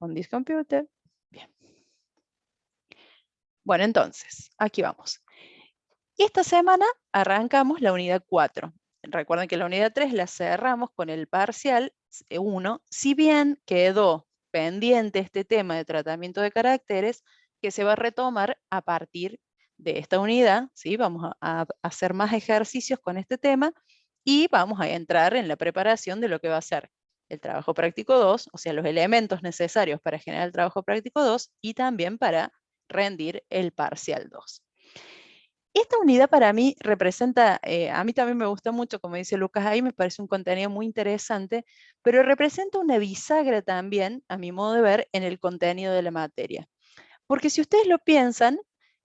on this computer. Bien. Bueno, entonces, aquí vamos. Esta semana arrancamos la unidad 4. Recuerden que la unidad 3 la cerramos con el parcial 1, si bien quedó pendiente este tema de tratamiento de caracteres que se va a retomar a partir de esta unidad, ¿sí? Vamos a hacer más ejercicios con este tema y vamos a entrar en la preparación de lo que va a ser el trabajo práctico 2, o sea, los elementos necesarios para generar el trabajo práctico 2 y también para rendir el parcial 2. Esta unidad para mí representa, a mí también me gusta mucho, como dice Lucas ahí, me parece un contenido muy interesante, pero representa una bisagra también, a mi modo de ver, en el contenido de la materia. Porque si ustedes lo piensan,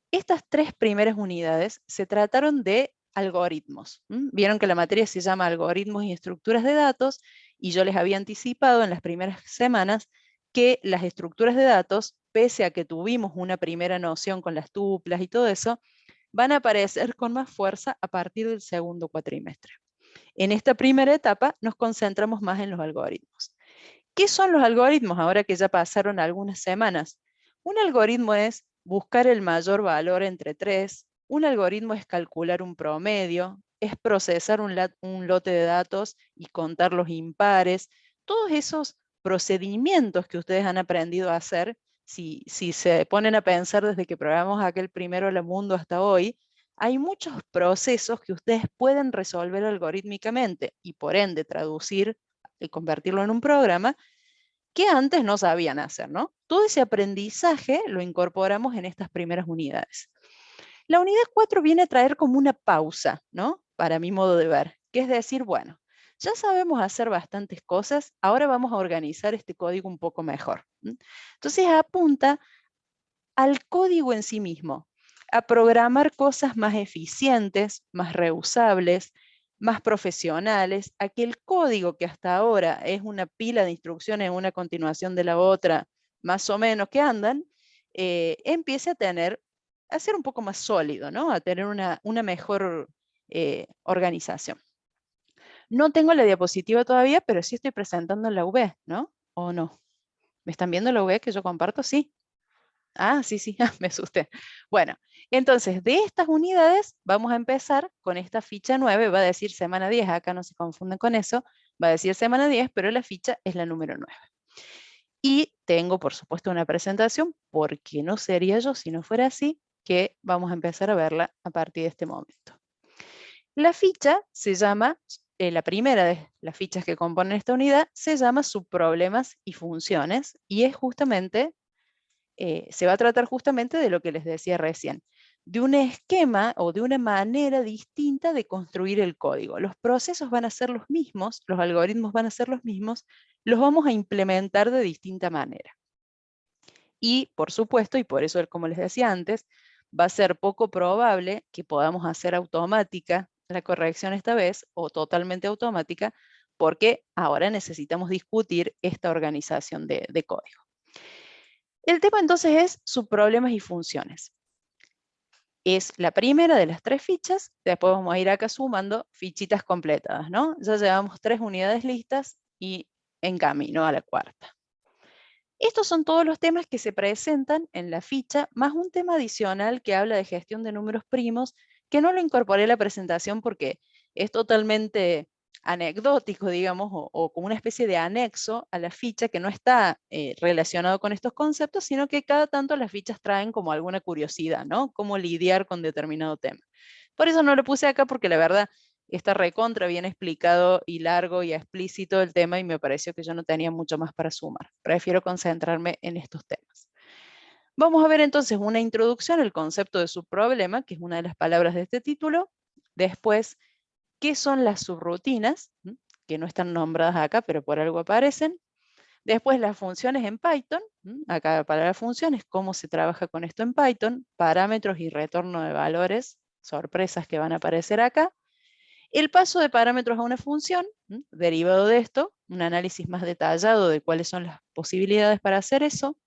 estas 3 primeras unidades se trataron de algoritmos. Vieron que la materia se llama algoritmos y estructuras de datos, y yo les había anticipado en las primeras semanas que las estructuras de datos, pese a que tuvimos una primera noción con las tuplas y todo eso, van a aparecer con más fuerza a partir del segundo cuatrimestre. En esta primera etapa nos concentramos más en los algoritmos. ¿Qué son los algoritmos ahora que ya pasaron algunas semanas? Un algoritmo es buscar el mayor valor entre 3, un algoritmo es calcular un promedio, es procesar un lote de datos y contar los impares. Todos esos procedimientos que ustedes han aprendido a hacer, si se ponen a pensar desde que probamos aquel primero al mundo hasta hoy, hay muchos procesos que ustedes pueden resolver algorítmicamente y por ende traducir y convertirlo en un programa que antes no sabían hacer, ¿no? Todo ese aprendizaje lo incorporamos en estas primeras unidades. La unidad 4 viene a traer como una pausa, ¿no? Para mi modo de ver, que es decir, bueno, ya sabemos hacer bastantes cosas, ahora vamos a organizar este código un poco mejor. Entonces apunta al código en sí mismo, a programar cosas más eficientes, más reusables, más profesionales, a que el código que hasta ahora es una pila de instrucciones, una continuación de la otra, más o menos que andan, empiece a ser un poco más sólido, ¿no? A tener una mejor organización. No tengo la diapositiva todavía, pero sí estoy presentando la UV, ¿no? ¿O no? ¿Me están viendo la UV que yo comparto? Sí. Ah, sí, sí, me asusté. Bueno, entonces de estas unidades vamos a empezar con esta ficha 9, va a decir semana 10, acá no se confunden con eso, va a decir semana 10, pero la ficha es la número 9. Y tengo, por supuesto, una presentación, porque no sería yo si no fuera así, que vamos a empezar a verla a partir de este momento. La ficha se llama, la primera de las fichas que componen esta unidad, se llama subproblemas y funciones, y es justamente se va a tratar justamente de lo que les decía recién, de un esquema o de una manera distinta de construir el código. Los procesos van a ser los mismos, los algoritmos van a ser los mismos, los vamos a implementar de distinta manera. Y, por supuesto, y por eso, como les decía antes, va a ser poco probable que podamos hacer automática la corrección esta vez, o totalmente automática, porque ahora necesitamos discutir esta organización de código. El tema entonces es subproblemas y funciones. Es la primera de las 3 fichas, después vamos a ir acá sumando fichitas completadas, ¿no? Ya llevamos 3 unidades listas y en camino a la 4ª. Estos son todos los temas que se presentan en la ficha, más un tema adicional que habla de gestión de números primos, que no lo incorporé a la presentación porque es totalmente anecdótico, digamos, o como una especie de anexo a la ficha que no está relacionado con estos conceptos, sino que cada tanto las fichas traen como alguna curiosidad, ¿no? Cómo lidiar con determinado tema. Por eso no lo puse acá porque la verdad está recontra bien explicado y largo y explícito el tema y me pareció que yo no tenía mucho más para sumar. Prefiero concentrarme en estos temas. Vamos a ver entonces una introducción al concepto de subproblema, que es una de las palabras de este título. Después, ¿qué son las subrutinas? Que no están nombradas acá, pero por algo aparecen. Después las funciones en Python. Acá para las funciones, cómo se trabaja con esto en Python, parámetros y retorno de valores, sorpresas que van a aparecer acá. El paso de parámetros a una función, derivado de esto, un análisis más detallado de cuáles son las posibilidades para hacer eso.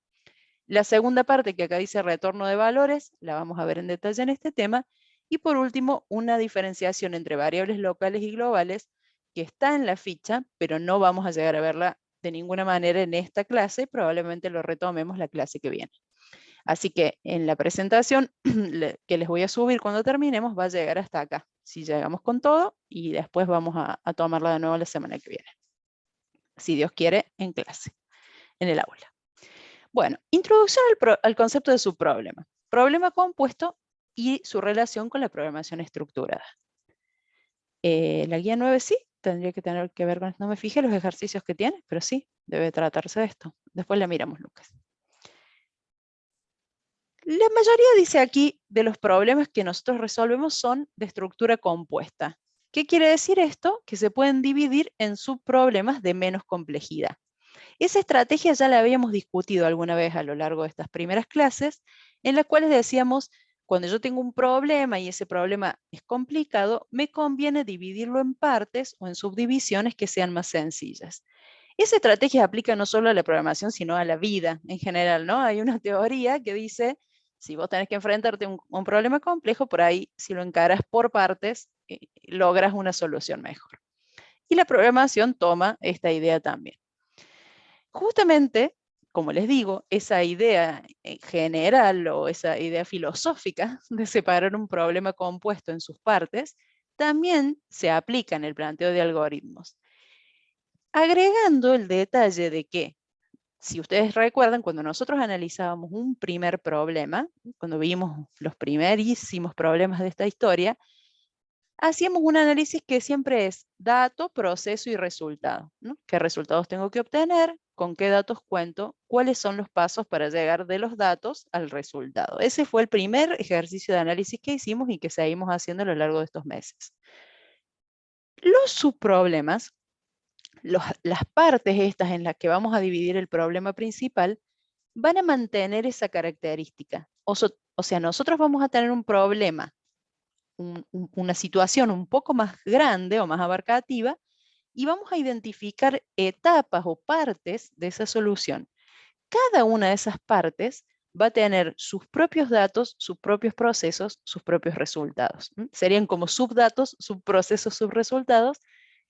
La segunda parte, que acá dice retorno de valores, la vamos a ver en detalle en este tema. Y por último, una diferenciación entre variables locales y globales, que está en la ficha, pero no vamos a llegar a verla de ninguna manera en esta clase, probablemente lo retomemos la clase que viene. Así que en la presentación que les voy a subir cuando terminemos va a llegar hasta acá, si llegamos con todo, y después vamos a tomarla de nuevo la semana que viene, si Dios quiere, en clase, en el aula. Bueno, introducción al concepto de subproblema. Problema compuesto y su relación con la programación estructurada. La guía 9 sí, tendría que tener que ver con esto. No me fijé los ejercicios que tiene, pero sí, debe tratarse de esto. Después la miramos, Lucas. La mayoría, dice aquí, de los problemas que nosotros resolvemos son de estructura compuesta. ¿Qué quiere decir esto? Que se pueden dividir en subproblemas de menos complejidad. Esa estrategia ya la habíamos discutido alguna vez a lo largo de estas primeras clases, en las cuales decíamos, cuando yo tengo un problema y ese problema es complicado, me conviene dividirlo en partes o en subdivisiones que sean más sencillas. Esa estrategia aplica no solo a la programación, sino a la vida en general, ¿no? Hay una teoría que dice, si vos tenés que enfrentarte a un problema complejo, por ahí, si lo encaras por partes, logras una solución mejor. Y la programación toma esta idea también. Justamente, como les digo, esa idea general o esa idea filosófica de separar un problema compuesto en sus partes, también se aplica en el planteo de algoritmos. Agregando el detalle de que, si ustedes recuerdan, cuando nosotros analizábamos un primer problema, cuando vimos los primerísimos problemas de esta historia, hacíamos un análisis que siempre es dato, proceso y resultado, ¿no? ¿Qué resultados tengo que obtener? ¿Con qué datos cuento? ¿Cuáles son los pasos para llegar de los datos al resultado? Ese fue el primer ejercicio de análisis que hicimos y que seguimos haciendo a lo largo de estos meses. Los subproblemas, las partes estas en las que vamos a dividir el problema principal, van a mantener esa característica. O sea, nosotros vamos a tener un problema, una situación un poco más grande o más abarcativa, y vamos a identificar etapas o partes de esa solución. Cada una de esas partes va a tener sus propios datos, sus propios procesos, sus propios resultados. Serían como subdatos, subprocesos, subresultados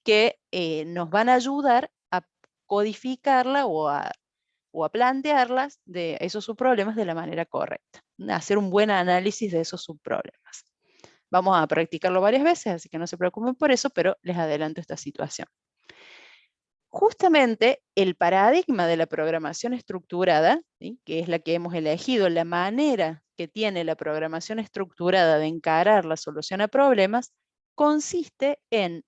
que nos van a ayudar a codificarla o a plantearlas de esos subproblemas de la manera correcta. Hacer un buen análisis de esos subproblemas. Vamos a practicarlo varias veces, así que no se preocupen por eso, pero les adelanto esta situación. Justamente el paradigma de la programación estructurada, ¿sí?, que es la que hemos elegido, la manera que tiene la programación estructurada de encarar la solución a problemas, consiste en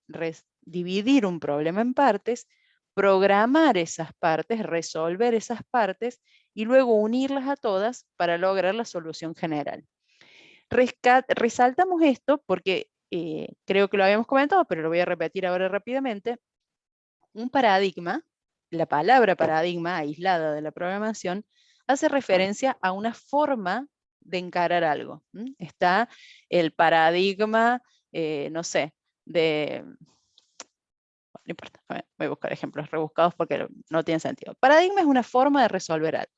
dividir un problema en partes, programar esas partes, resolver esas partes y luego unirlas a todas para lograr la solución general. Resaltamos esto porque creo que lo habíamos comentado, pero lo voy a repetir ahora rápidamente. Un paradigma, la palabra paradigma aislada de la programación, hace referencia a una forma de encarar algo. Está el paradigma, no sé, no importa, voy a buscar ejemplos rebuscados porque no tienen sentido. Paradigma es una forma de resolver algo.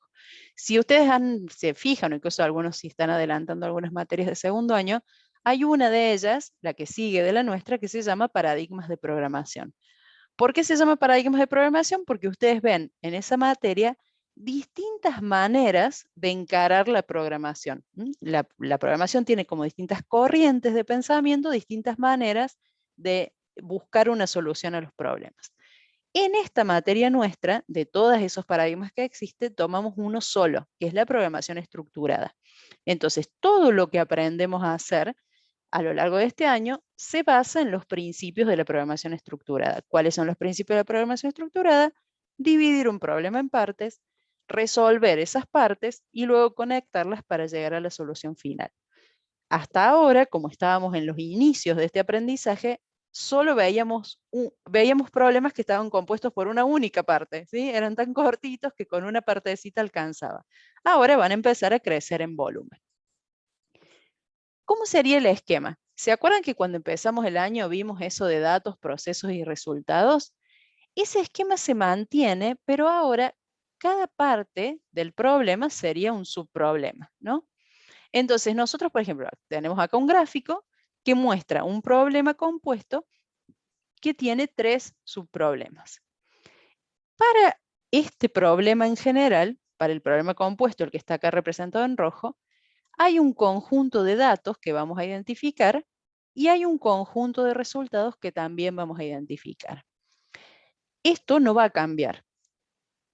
Si ustedes se fijan, o incluso algunos si están adelantando algunas materias de segundo año, hay una de ellas, la que sigue de la nuestra, que se llama paradigmas de programación. ¿Por qué se llama paradigmas de programación? Porque ustedes ven en esa materia distintas maneras de encarar la programación. La programación tiene como distintas corrientes de pensamiento, distintas maneras de buscar una solución a los problemas. En esta materia nuestra, de todos esos paradigmas que existen, tomamos uno solo, que es la programación estructurada. Entonces, todo lo que aprendemos a hacer a lo largo de este año se basa en los principios de la programación estructurada. ¿Cuáles son los principios de la programación estructurada? Dividir un problema en partes, resolver esas partes y luego conectarlas para llegar a la solución final. Hasta ahora, como estábamos en los inicios de este aprendizaje, solo veíamos problemas que estaban compuestos por una única parte, ¿sí? Eran tan cortitos que con una partecita alcanzaba. Ahora van a empezar a crecer en volumen. ¿Cómo sería el esquema? ¿Se acuerdan que cuando empezamos el año vimos eso de datos, procesos y resultados? Ese esquema se mantiene, pero ahora cada parte del problema sería un subproblema, ¿no? Entonces nosotros, por ejemplo, tenemos acá un gráfico que muestra un problema compuesto que tiene 3 subproblemas. Para este problema en general, para el problema compuesto, el que está acá representado en rojo, hay un conjunto de datos que vamos a identificar y hay un conjunto de resultados que también vamos a identificar. Esto no va a cambiar.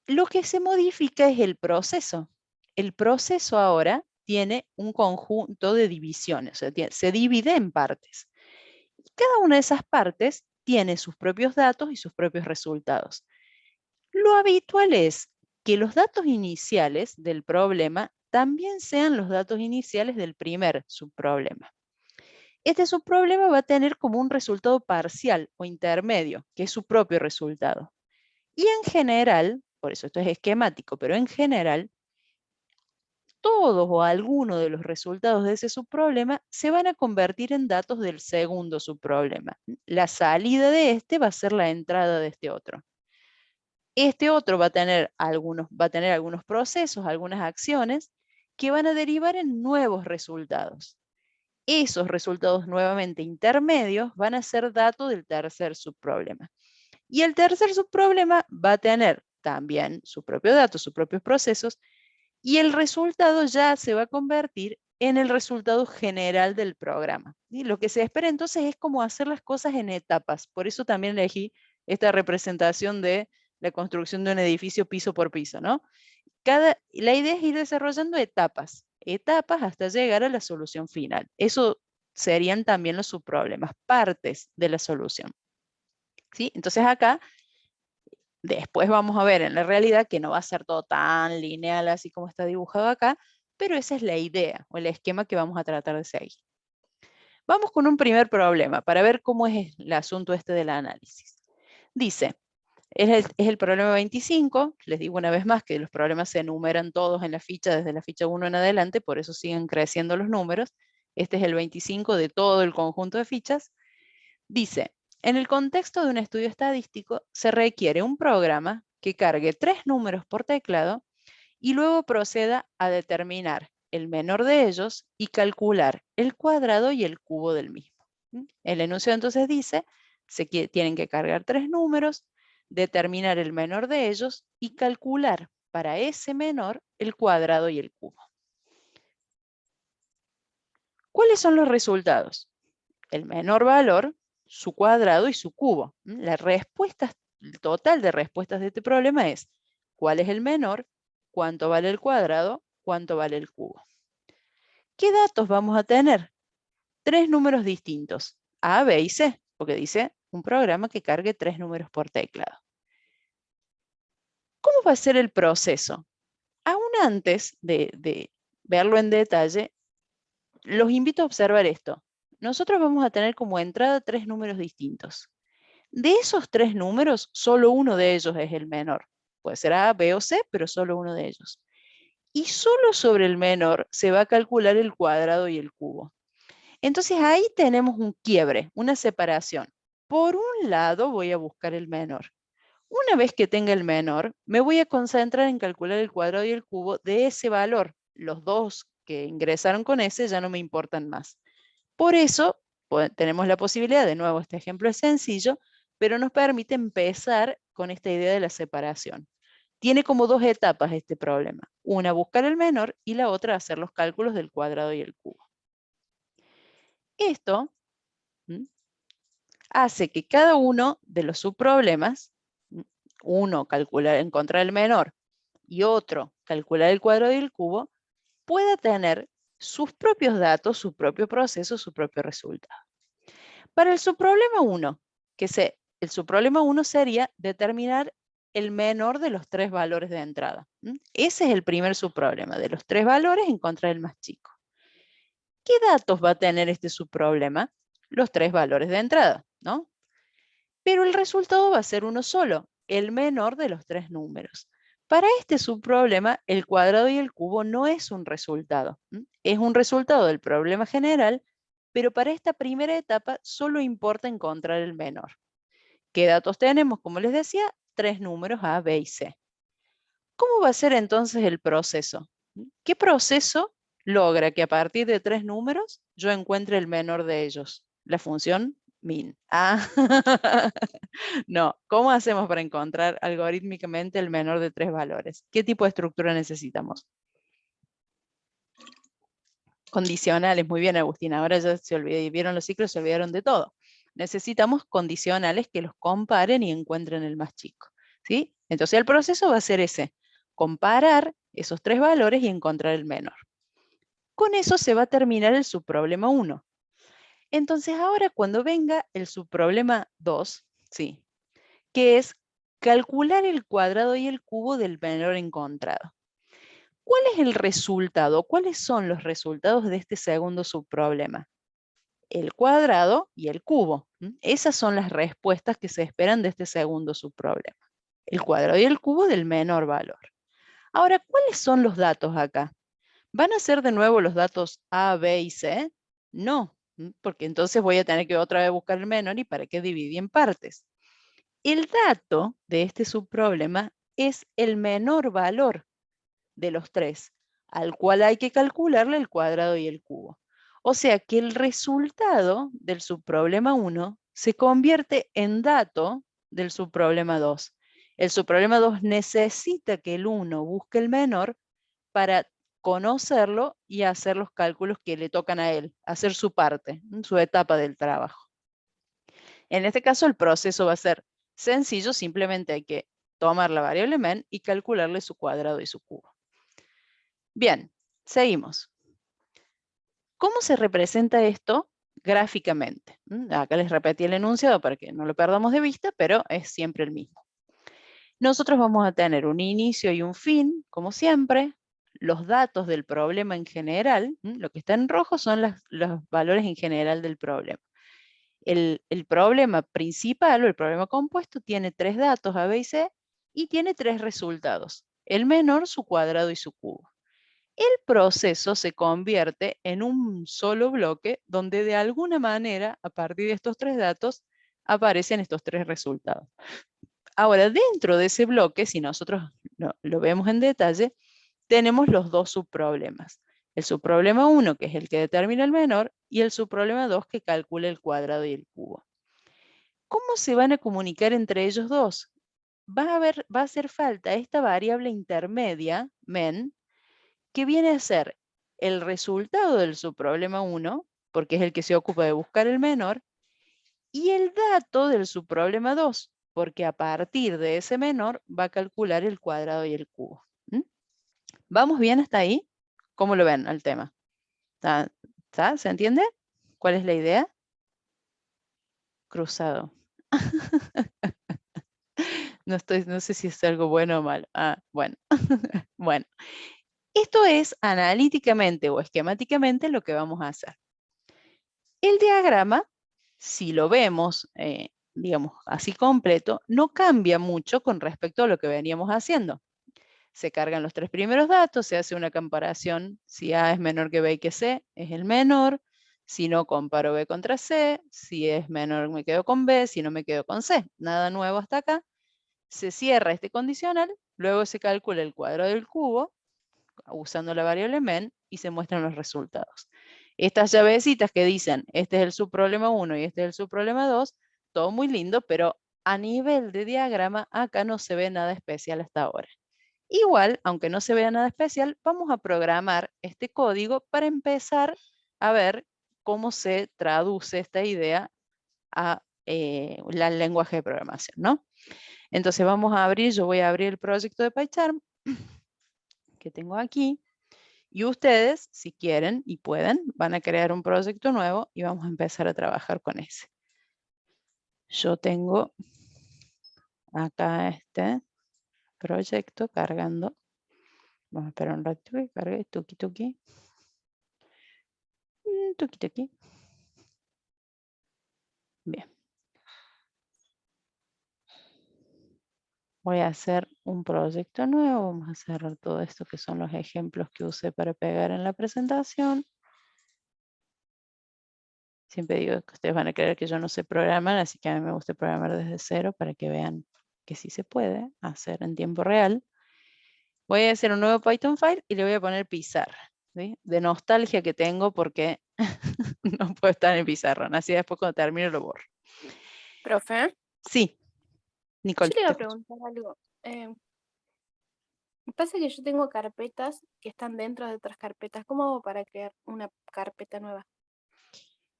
Lo que se modifica es el proceso. El proceso ahora tiene un conjunto de divisiones, o sea, se divide en partes. Y cada una de esas partes tiene sus propios datos y sus propios resultados. Lo habitual es que los datos iniciales del problema también sean los datos iniciales del primer subproblema. Este subproblema va a tener como un resultado parcial o intermedio, que es su propio resultado. Y en general, por eso esto es esquemático, pero en general, todos o algunos de los resultados de ese subproblema se van a convertir en datos del segundo subproblema. La salida de este va a ser la entrada de este otro. Este otro va a tener algunos procesos, algunas acciones que van a derivar en nuevos resultados. Esos resultados nuevamente intermedios van a ser datos del tercer subproblema. Y el tercer subproblema va a tener también su propio dato, sus propios procesos, y el resultado ya se va a convertir en el resultado general del programa. Y lo que se espera entonces es como hacer las cosas en etapas. Por eso también elegí esta representación de la construcción de un edificio piso por piso, ¿no? La idea es ir desarrollando etapas, etapas hasta llegar a la solución final. Eso serían también los subproblemas, partes de la solución. ¿Sí? Entonces acá, después vamos a ver en la realidad que no va a ser todo tan lineal así como está dibujado acá, pero esa es la idea o el esquema que vamos a tratar de seguir. Vamos con un primer problema para ver cómo es el asunto este del análisis. Dice, es el problema 25, les digo una vez más que los problemas se enumeran todos en la ficha, desde la ficha 1 en adelante, por eso siguen creciendo los números. Este es el 25 de todo el conjunto de fichas. Dice, en el contexto de un estudio estadístico se requiere un programa que cargue 3 números por teclado y luego proceda a determinar el menor de ellos y calcular el cuadrado y el cubo del mismo. El enunciado entonces dice, tienen que cargar 3 números, determinar el menor de ellos y calcular para ese menor el cuadrado y el cubo. ¿Cuáles son los resultados? El menor valor, su cuadrado y su cubo. La respuesta, el total de respuestas de este problema es ¿cuál es el menor? ¿Cuánto vale el cuadrado? ¿Cuánto vale el cubo? ¿Qué datos vamos a tener? 3 números distintos, A, B y C, porque dice un programa que cargue 3 números por teclado. ¿Cómo va a ser el proceso? Aún antes de verlo en detalle, los invito a observar esto. Nosotros vamos a tener como entrada 3 números distintos. De esos 3 números, solo uno de ellos es el menor. Puede ser A, B o C, pero solo uno de ellos. Y solo sobre el menor se va a calcular el cuadrado y el cubo. Entonces ahí tenemos un quiebre, una separación. Por un lado voy a buscar el menor. Una vez que tenga el menor, me voy a concentrar en calcular el cuadrado y el cubo de ese valor. Los dos que ingresaron con ese ya no me importan más. Por eso tenemos la posibilidad, de nuevo este ejemplo es sencillo, pero nos permite empezar con esta idea de la separación. Tiene como 2 etapas este problema. Una, buscar el menor, y la otra, hacer los cálculos del cuadrado y el cubo. Esto hace que cada uno de los subproblemas, uno encontrar el menor y otro calcular el cuadrado y el cubo, pueda tener sus propios datos, su propio proceso, su propio resultado. Para el subproblema 1, el subproblema 1 sería determinar el menor de los 3 valores de entrada. Ese es el primer subproblema, de los 3 valores encontrar el más chico. ¿Qué datos va a tener este subproblema? Los 3 valores de entrada, ¿no? Pero el resultado va a ser uno solo, el menor de los 3 números. Para este subproblema, el cuadrado y el cubo no es un resultado. Es un resultado del problema general, pero para esta primera etapa solo importa encontrar el menor. ¿Qué datos tenemos? Como les decía, 3 números A, B y C. ¿Cómo va a ser entonces el proceso? ¿Qué proceso logra que a partir de 3 números yo encuentre el menor de ellos? La función min. Ah, no. ¿Cómo hacemos para encontrar algorítmicamente el menor de 3 valores? ¿Qué tipo de estructura necesitamos? Condicionales, muy bien, Agustina. Ahora ya se olvidó, vieron los ciclos, se olvidaron de todo. Necesitamos condicionales que los comparen y encuentren el más chico, ¿sí? Entonces el proceso va a ser ese, comparar esos 3 valores y encontrar el menor. Con eso se va a terminar el subproblema 1. Entonces ahora cuando venga el subproblema 2, ¿sí? Que es calcular el cuadrado y el cubo del menor encontrado. ¿Cuál es el resultado? ¿Cuáles son los resultados de este segundo subproblema? El cuadrado y el cubo. Esas son las respuestas que se esperan de este segundo subproblema. El cuadrado y el cubo del menor valor. Ahora, ¿cuáles son los datos acá? ¿Van a ser de nuevo los datos A, B y C? No, porque entonces voy a tener que otra vez buscar el menor y para qué dividí en partes. El dato de este subproblema es el menor valor de los 3, al cual hay que calcularle el cuadrado y el cubo. O sea que el resultado del subproblema 1 se convierte en dato del subproblema 2. El subproblema 2 necesita que el 1 busque el menor para conocerlo y hacer los cálculos que le tocan a él, hacer su parte, su etapa del trabajo. En este caso el proceso va a ser sencillo, simplemente hay que tomar la variable men y calcularle su cuadrado y su cubo. Bien, seguimos. ¿Cómo se representa esto gráficamente? Acá les repetí el enunciado para que no lo perdamos de vista, pero es siempre el mismo. Nosotros vamos a tener un inicio y un fin, como siempre. Los datos del problema en general, lo que está en rojo son los valores en general del problema. El problema principal o el problema compuesto tiene 3 datos, A, B y C, y tiene 3 resultados. El menor, su cuadrado y su cubo. El proceso se convierte en un solo bloque donde de alguna manera, a partir de estos 3 datos, aparecen estos 3 resultados. Ahora, dentro de ese bloque, si nosotros lo vemos en detalle, tenemos los 2 subproblemas. El subproblema 1, que es el que determina el menor, y el subproblema 2, que calcula el cuadrado y el cubo. ¿Cómo se van a comunicar entre ellos dos? Va a hacer falta esta variable intermedia, men, que viene a ser el resultado del subproblema 1, porque es el que se ocupa de buscar el menor, y el dato del subproblema 2, porque a partir de ese menor va a calcular el cuadrado y el cubo. ¿Vamos bien hasta ahí? ¿Cómo lo ven al tema? ¿Se entiende? ¿Cuál es la idea? Cruzado. No sé si es algo bueno o malo. Bueno. Bueno. Esto es analíticamente o esquemáticamente lo que vamos a hacer. El diagrama, si lo vemos, digamos, así completo, no cambia mucho con respecto a lo que veníamos haciendo. Se cargan los 3 primeros datos, se hace una comparación, si A es menor que B y que C, es el menor, si no comparo B contra C, si es menor me quedo con B, si no me quedo con C. Nada nuevo hasta acá. Se cierra este condicional, luego se calcula el cuadrado del cubo, usando la variable men, y se muestran los resultados. Estas llavecitas que dicen, este es el subproblema 1 y este es el subproblema 2, todo muy lindo, pero a nivel de diagrama acá no se ve nada especial hasta ahora. Igual, aunque no se vea nada especial, vamos a programar este código para empezar a ver cómo se traduce esta idea a al lenguaje de programación, ¿no? Entonces vamos a abrir, yo voy a abrir el proyecto de PyCharm que tengo aquí. Y ustedes, si quieren y pueden, van a crear un proyecto nuevo y vamos a empezar a trabajar con ese. Yo tengo acá este proyecto cargando. Vamos a esperar un ratito que cargue, tuki tuki. Tuki tuki. Bien. Voy a hacer un proyecto nuevo. Vamos a cerrar todo esto que son los ejemplos que usé para pegar en la presentación. Siempre digo que ustedes van a creer que yo no sé programar, así que a mí me gusta programar desde cero para que vean que sí se puede hacer en tiempo real. Voy a hacer un nuevo Python file y le voy a poner pizarra. ¿sí? De nostalgia que tengo porque no puedo estar en el pizarrón. Así después cuando termino lo borro. Profe, Sí, yo Nicole, le iba te a escucho. preguntar algo. Pasa que yo tengo carpetas que están dentro de otras carpetas. ¿Cómo hago para crear una carpeta nueva?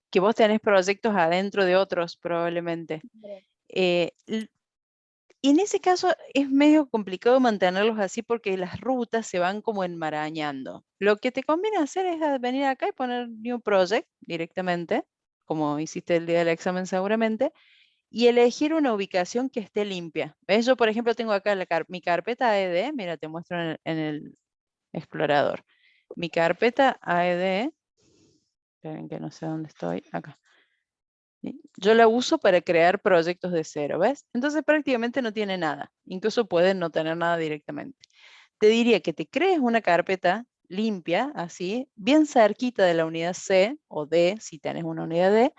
Que vos tenés proyectos adentro de otros probablemente. Bien. Eh, Y en ese caso es medio complicado mantenerlos así porque las rutas se van como enmarañando. Lo que te conviene hacer es venir acá y poner New Project directamente, como hiciste el día del examen seguramente, y elegir una ubicación que esté limpia. ¿Ves? Yo, por ejemplo, tengo acá mi carpeta AED, mira, te muestro en el explorador. Mi carpeta AED, esperen que no sé dónde estoy, acá. ¿Sí? Yo la uso para crear proyectos de cero, ¿ves? Entonces prácticamente no tiene nada. Incluso pueden no tener nada directamente. Te diría que te crees una carpeta limpia, así, bien cerquita de la unidad C o D, si tenés una unidad D,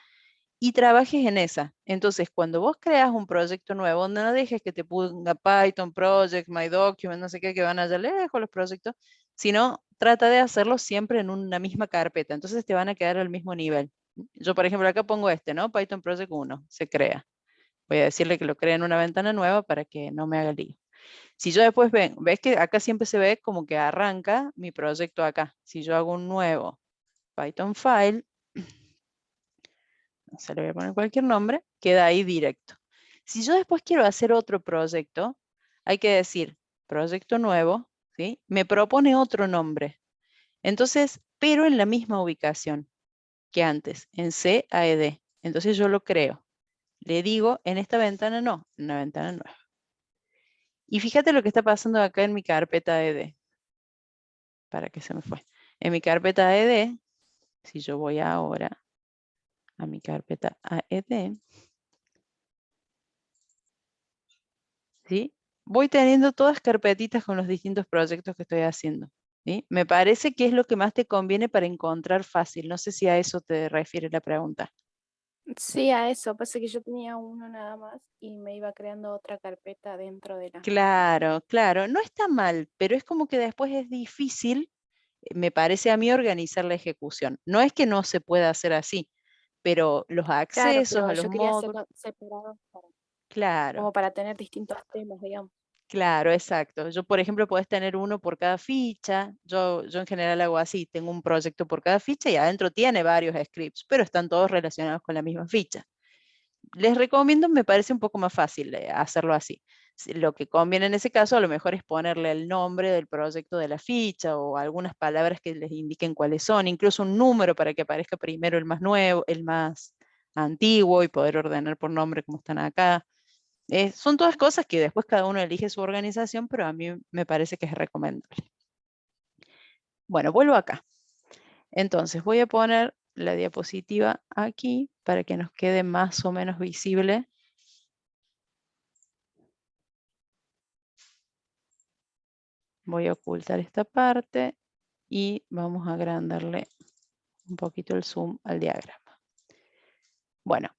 y trabajes en esa. Entonces, cuando vos creas un proyecto nuevo, no dejes que te ponga Python Project, My Document, no sé qué, que van allá lejos los proyectos, sino trata de hacerlo siempre en una misma carpeta. Entonces te van a quedar al mismo nivel. Yo, por ejemplo, acá pongo este, ¿no? Python Project 1, se crea. Voy a decirle que lo cree en una ventana nueva para que no me haga lío. Si yo después ves que acá siempre se ve como que arranca mi proyecto acá. Si yo hago un nuevo Python file, se le voy a poner cualquier nombre, queda ahí directo. Si yo después quiero hacer otro proyecto, hay que decir proyecto nuevo, ¿sí? Me propone otro nombre. Entonces, pero en la misma ubicación que antes, en CAED. Entonces yo lo creo. Le digo, en esta ventana no, en una ventana nueva. Y fíjate lo que está pasando acá en mi carpeta ED. Para que se me fue. En mi carpeta ED, si yo voy ahora a mi carpeta AED, ¿sí? Voy teniendo todas carpetitas con los distintos proyectos que estoy haciendo. ¿Sí? Me parece que es lo que más te conviene para encontrar fácil. No sé si a eso te refiere la pregunta. Sí, a eso. Pasa que yo tenía uno nada más y me iba creando otra carpeta dentro de la. Claro, claro. No está mal, pero es como que después es difícil, me parece a mí, organizar la ejecución. No es que no se pueda hacer así, pero los Claro, accesos pero a los yo quería módulos, separados claro. como para tener distintos temas, digamos. Claro, exacto. Yo, por ejemplo, puedes tener uno por cada ficha. Yo en general hago así, tengo un proyecto por cada ficha y adentro tiene varios scripts, pero están todos relacionados con la misma ficha. Les recomiendo, me parece un poco más fácil hacerlo así. Lo que conviene en ese caso a lo mejor es ponerle el nombre del proyecto de la ficha o algunas palabras que les indiquen cuáles son, incluso un número para que aparezca primero el más nuevo, el más antiguo y poder ordenar por nombre como están acá. Son todas cosas que después cada uno elige su organización, pero a mí me parece que es recomendable. Bueno, vuelvo acá. Entonces voy a poner la diapositiva aquí para que nos quede más o menos visible. Voy a ocultar esta parte y vamos a agrandarle un poquito el zoom al diagrama. Bueno,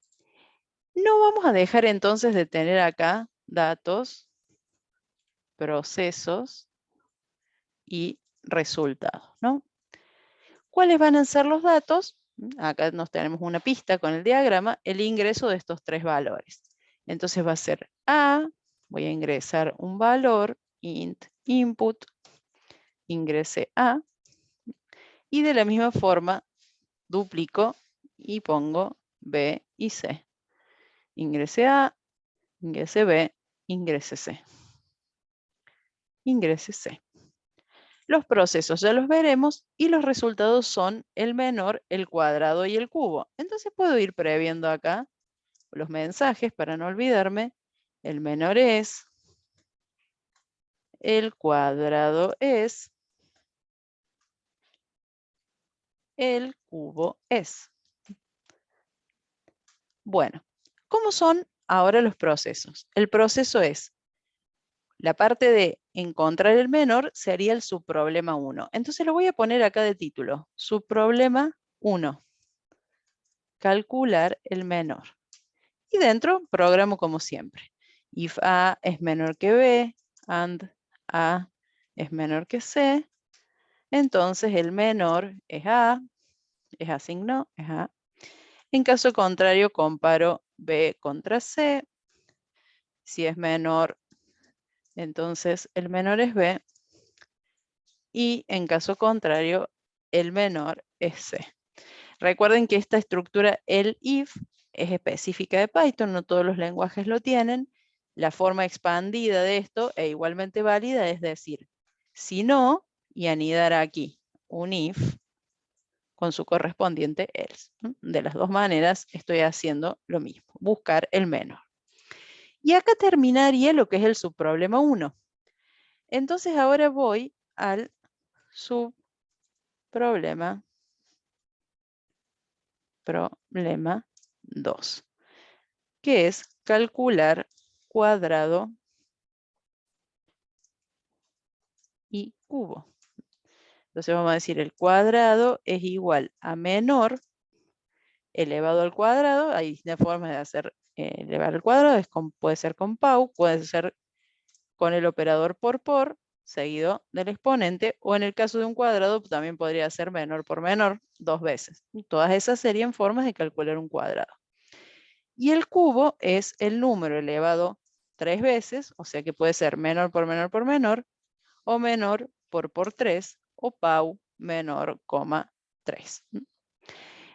no vamos a dejar entonces de tener acá datos, procesos y resultados, ¿no? ¿Cuáles van a ser los datos? Acá nos tenemos una pista con el diagrama, el ingreso de estos tres valores. Entonces va a ser A, voy a ingresar un valor, int input, ingrese A, y de la misma forma duplico y pongo B y C. Ingrese A, ingrese B, ingrese C. Ingrese C. Los procesos ya los veremos y los resultados son el menor, el cuadrado y el cubo. Entonces puedo ir previendo acá los mensajes para no olvidarme. El menor es, el cuadrado es, el cubo es. Bueno, ¿cómo son ahora los procesos? El proceso es, la parte de encontrar el menor sería el subproblema 1. Entonces lo voy a poner acá de título, subproblema 1, calcular el menor. Y dentro programo como siempre. If A es menor que B, and A es menor que C, entonces el menor es A signo, es A. En caso contrario, comparo B contra C. Si es menor, entonces el menor es B. Y en caso contrario, el menor es C. Recuerden que esta estructura, el if, es específica de Python, no todos los lenguajes lo tienen. La forma expandida de esto, e igualmente válida, es decir, si no, y anidar aquí un if con su correspondiente else. De las dos maneras estoy haciendo lo mismo, buscar el menor. Y acá terminaría lo que es el subproblema 1. Entonces ahora voy al subproblema 2, que es calcular cuadrado y cubo. Entonces vamos a decir el cuadrado es igual a menor elevado al cuadrado. Hay distintas formas de hacer elevar al cuadrado. Puede ser con Pau, puede ser con el operador por, seguido del exponente, o en el caso de un cuadrado también podría ser menor por menor 2 veces. Todas esas serían formas de calcular un cuadrado. Y el cubo es el número elevado 3 veces, o sea que puede ser menor por menor por menor, o menor por 3, o Pau menor, 3.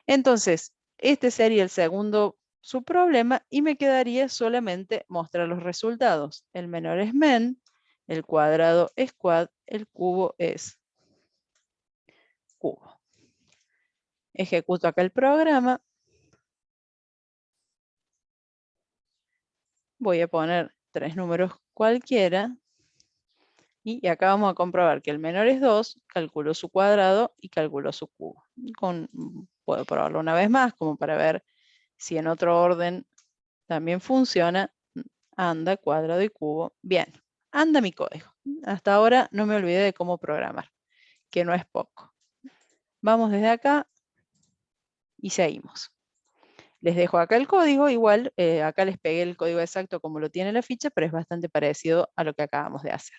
Entonces, este sería el segundo subproblema y me quedaría solamente mostrar los resultados. El menor es men, el cuadrado es quad, el cubo es cubo. Ejecuto acá el programa. Voy a poner 3 números cualquiera. Y acá vamos a comprobar que el menor es 2, calculo su cuadrado y calculo su cubo. Puedo probarlo una vez más como para ver si en otro orden también funciona. Anda, cuadrado y cubo. Bien, anda mi código. Hasta ahora no me olvidé de cómo programar, que no es poco. Vamos desde acá y seguimos. Les dejo acá el código, igual acá les pegué el código exacto como lo tiene la ficha, pero es bastante parecido a lo que acabamos de hacer.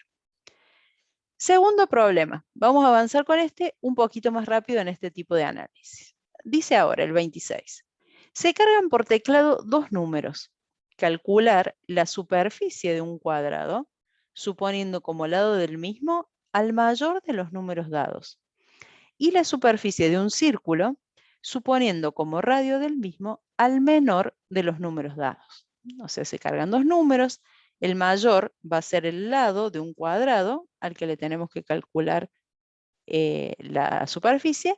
Segundo problema. Vamos a avanzar con este un poquito más rápido en este tipo de análisis. Dice ahora el 26. Se cargan por teclado dos números. Calcular la superficie de un cuadrado, suponiendo como lado del mismo al mayor de los números dados. Y la superficie de un círculo, suponiendo como radio del mismo al menor de los números dados. O sea, se cargan dos números. El mayor va a ser el lado de un cuadrado al que le tenemos que calcular la superficie,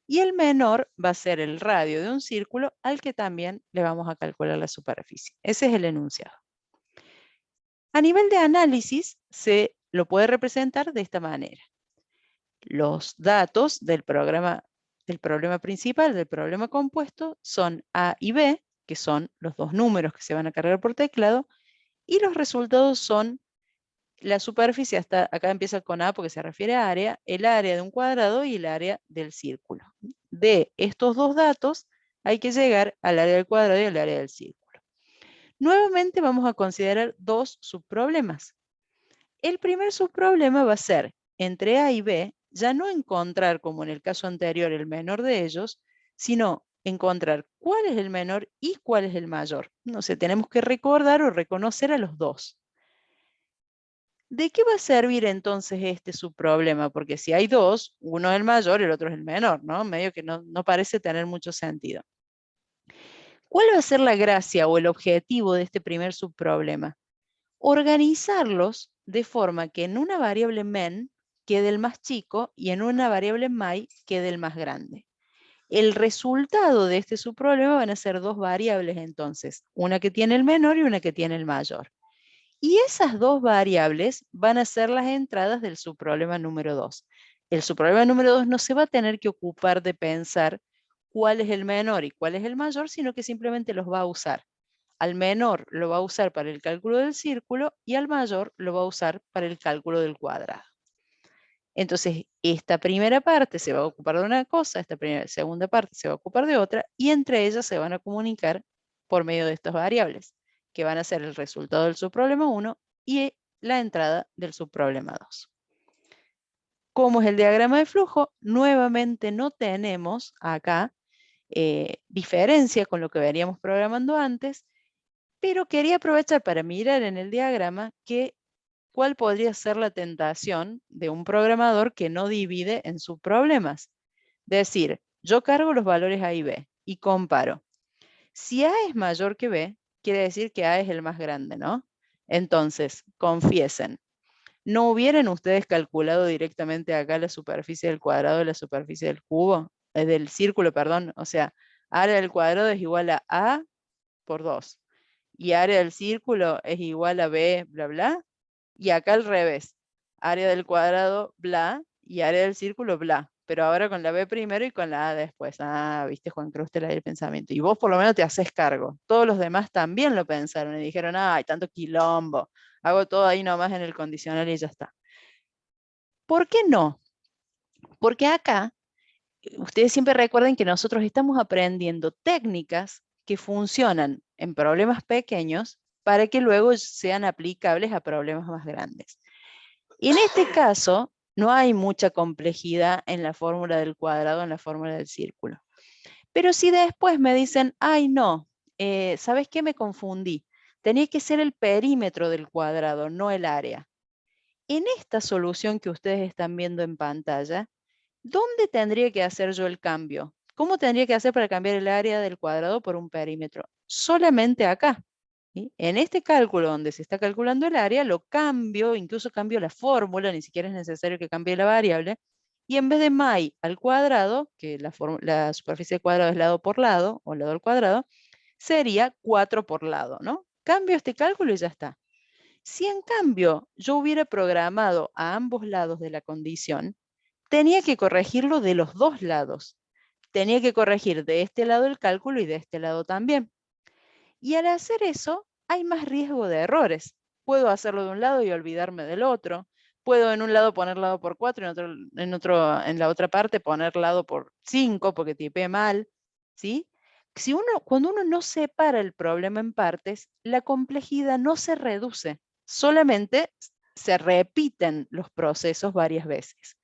y el menor va a ser el radio de un círculo al que también le vamos a calcular la superficie. Ese es el enunciado. A nivel de análisis se lo puede representar de esta manera. Los datos del problema principal, del problema compuesto, son A y B, que son los dos números que se van a cargar por teclado, y los resultados son la superficie, hasta acá empieza con A porque se refiere a área, el área de un cuadrado y el área del círculo. De estos dos datos hay que llegar al área del cuadrado y al área del círculo. Nuevamente vamos a considerar dos subproblemas. El primer subproblema va a ser entre A y B, ya no encontrar, como en el caso anterior, el menor de ellos, sino encontrar cuál es el menor y cuál es el mayor. No sé, tenemos que recordar o reconocer a los dos. ¿De qué va a servir entonces este subproblema? Porque si hay dos, uno es el mayor y el otro es el menor, ¿no? Medio que no parece tener mucho sentido. ¿Cuál va a ser la gracia o el objetivo de este primer subproblema? Organizarlos de forma que en una variable men quede el más chico y en una variable my quede el más grande. El resultado de este subproblema van a ser dos variables entonces, una que tiene el menor y una que tiene el mayor. Y esas dos variables van a ser las entradas del subproblema número 2. El subproblema número 2 no se va a tener que ocupar de pensar cuál es el menor y cuál es el mayor, sino que simplemente los va a usar. Al menor lo va a usar para el cálculo del círculo y al mayor lo va a usar para el cálculo del cuadrado. Entonces, esta primera parte se va a ocupar de una cosa, esta segunda parte se va a ocupar de otra, y entre ellas se van a comunicar por medio de estas variables, que van a ser el resultado del subproblema 1 y la entrada del subproblema 2. ¿Cómo es el diagrama de flujo? Nuevamente no tenemos acá diferencia con lo que veníamos programando antes, pero quería aprovechar para mirar en el diagrama cuál podría ser la tentación de un programador que no divide en subproblemas. Decir, yo cargo los valores A y B y comparo. Si A es mayor que B, quiere decir que A es el más grande, ¿no? Entonces, confiesen, ¿no hubieran ustedes calculado directamente acá la superficie del cuadrado y la superficie del cubo? Del círculo, perdón. O sea, área del cuadrado es igual a por 2. Y área del círculo es igual a B, bla, bla. Y acá al revés. Área del cuadrado, bla, y área del círculo, bla. Pero ahora con la B primero y con la A después. Ah, viste, Juan Cruz, te la di el pensamiento. Y vos por lo menos te haces cargo. Todos los demás también lo pensaron y dijeron, ay, tanto quilombo. Hago todo ahí nomás en el condicional y ya está. ¿Por qué no? Porque acá, ustedes siempre recuerden que nosotros estamos aprendiendo técnicas que funcionan en problemas pequeños para que luego sean aplicables a problemas más grandes. Y en este caso, no hay mucha complejidad en la fórmula del cuadrado, en la fórmula del círculo. Pero si después me dicen, ay no, ¿sabes qué? Me confundí. Tenía que ser el perímetro del cuadrado, no el área. En esta solución que ustedes están viendo en pantalla, ¿dónde tendría que hacer yo el cambio? ¿Cómo tendría que hacer para cambiar el área del cuadrado por un perímetro? Solamente acá. ¿Sí? En este cálculo donde se está calculando el área, lo cambio, incluso cambio la fórmula, ni siquiera es necesario que cambie la variable, y en vez de my al cuadrado, que la superficie del cuadrado es lado por lado, o lado al cuadrado, sería 4 por lado, ¿no? Cambio este cálculo y ya está. Si en cambio yo hubiera programado a ambos lados de la condición, tenía que corregirlo de los dos lados. Tenía que corregir de este lado el cálculo y de este lado también. Y al hacer eso, hay más riesgo de errores. Puedo hacerlo de un lado y olvidarme del otro. Puedo en un lado poner lado por 4, en la otra parte poner lado por 5 porque tipé mal. ¿Sí? Cuando uno no separa el problema en partes, la complejidad no se reduce, solamente se repiten los procesos varias veces.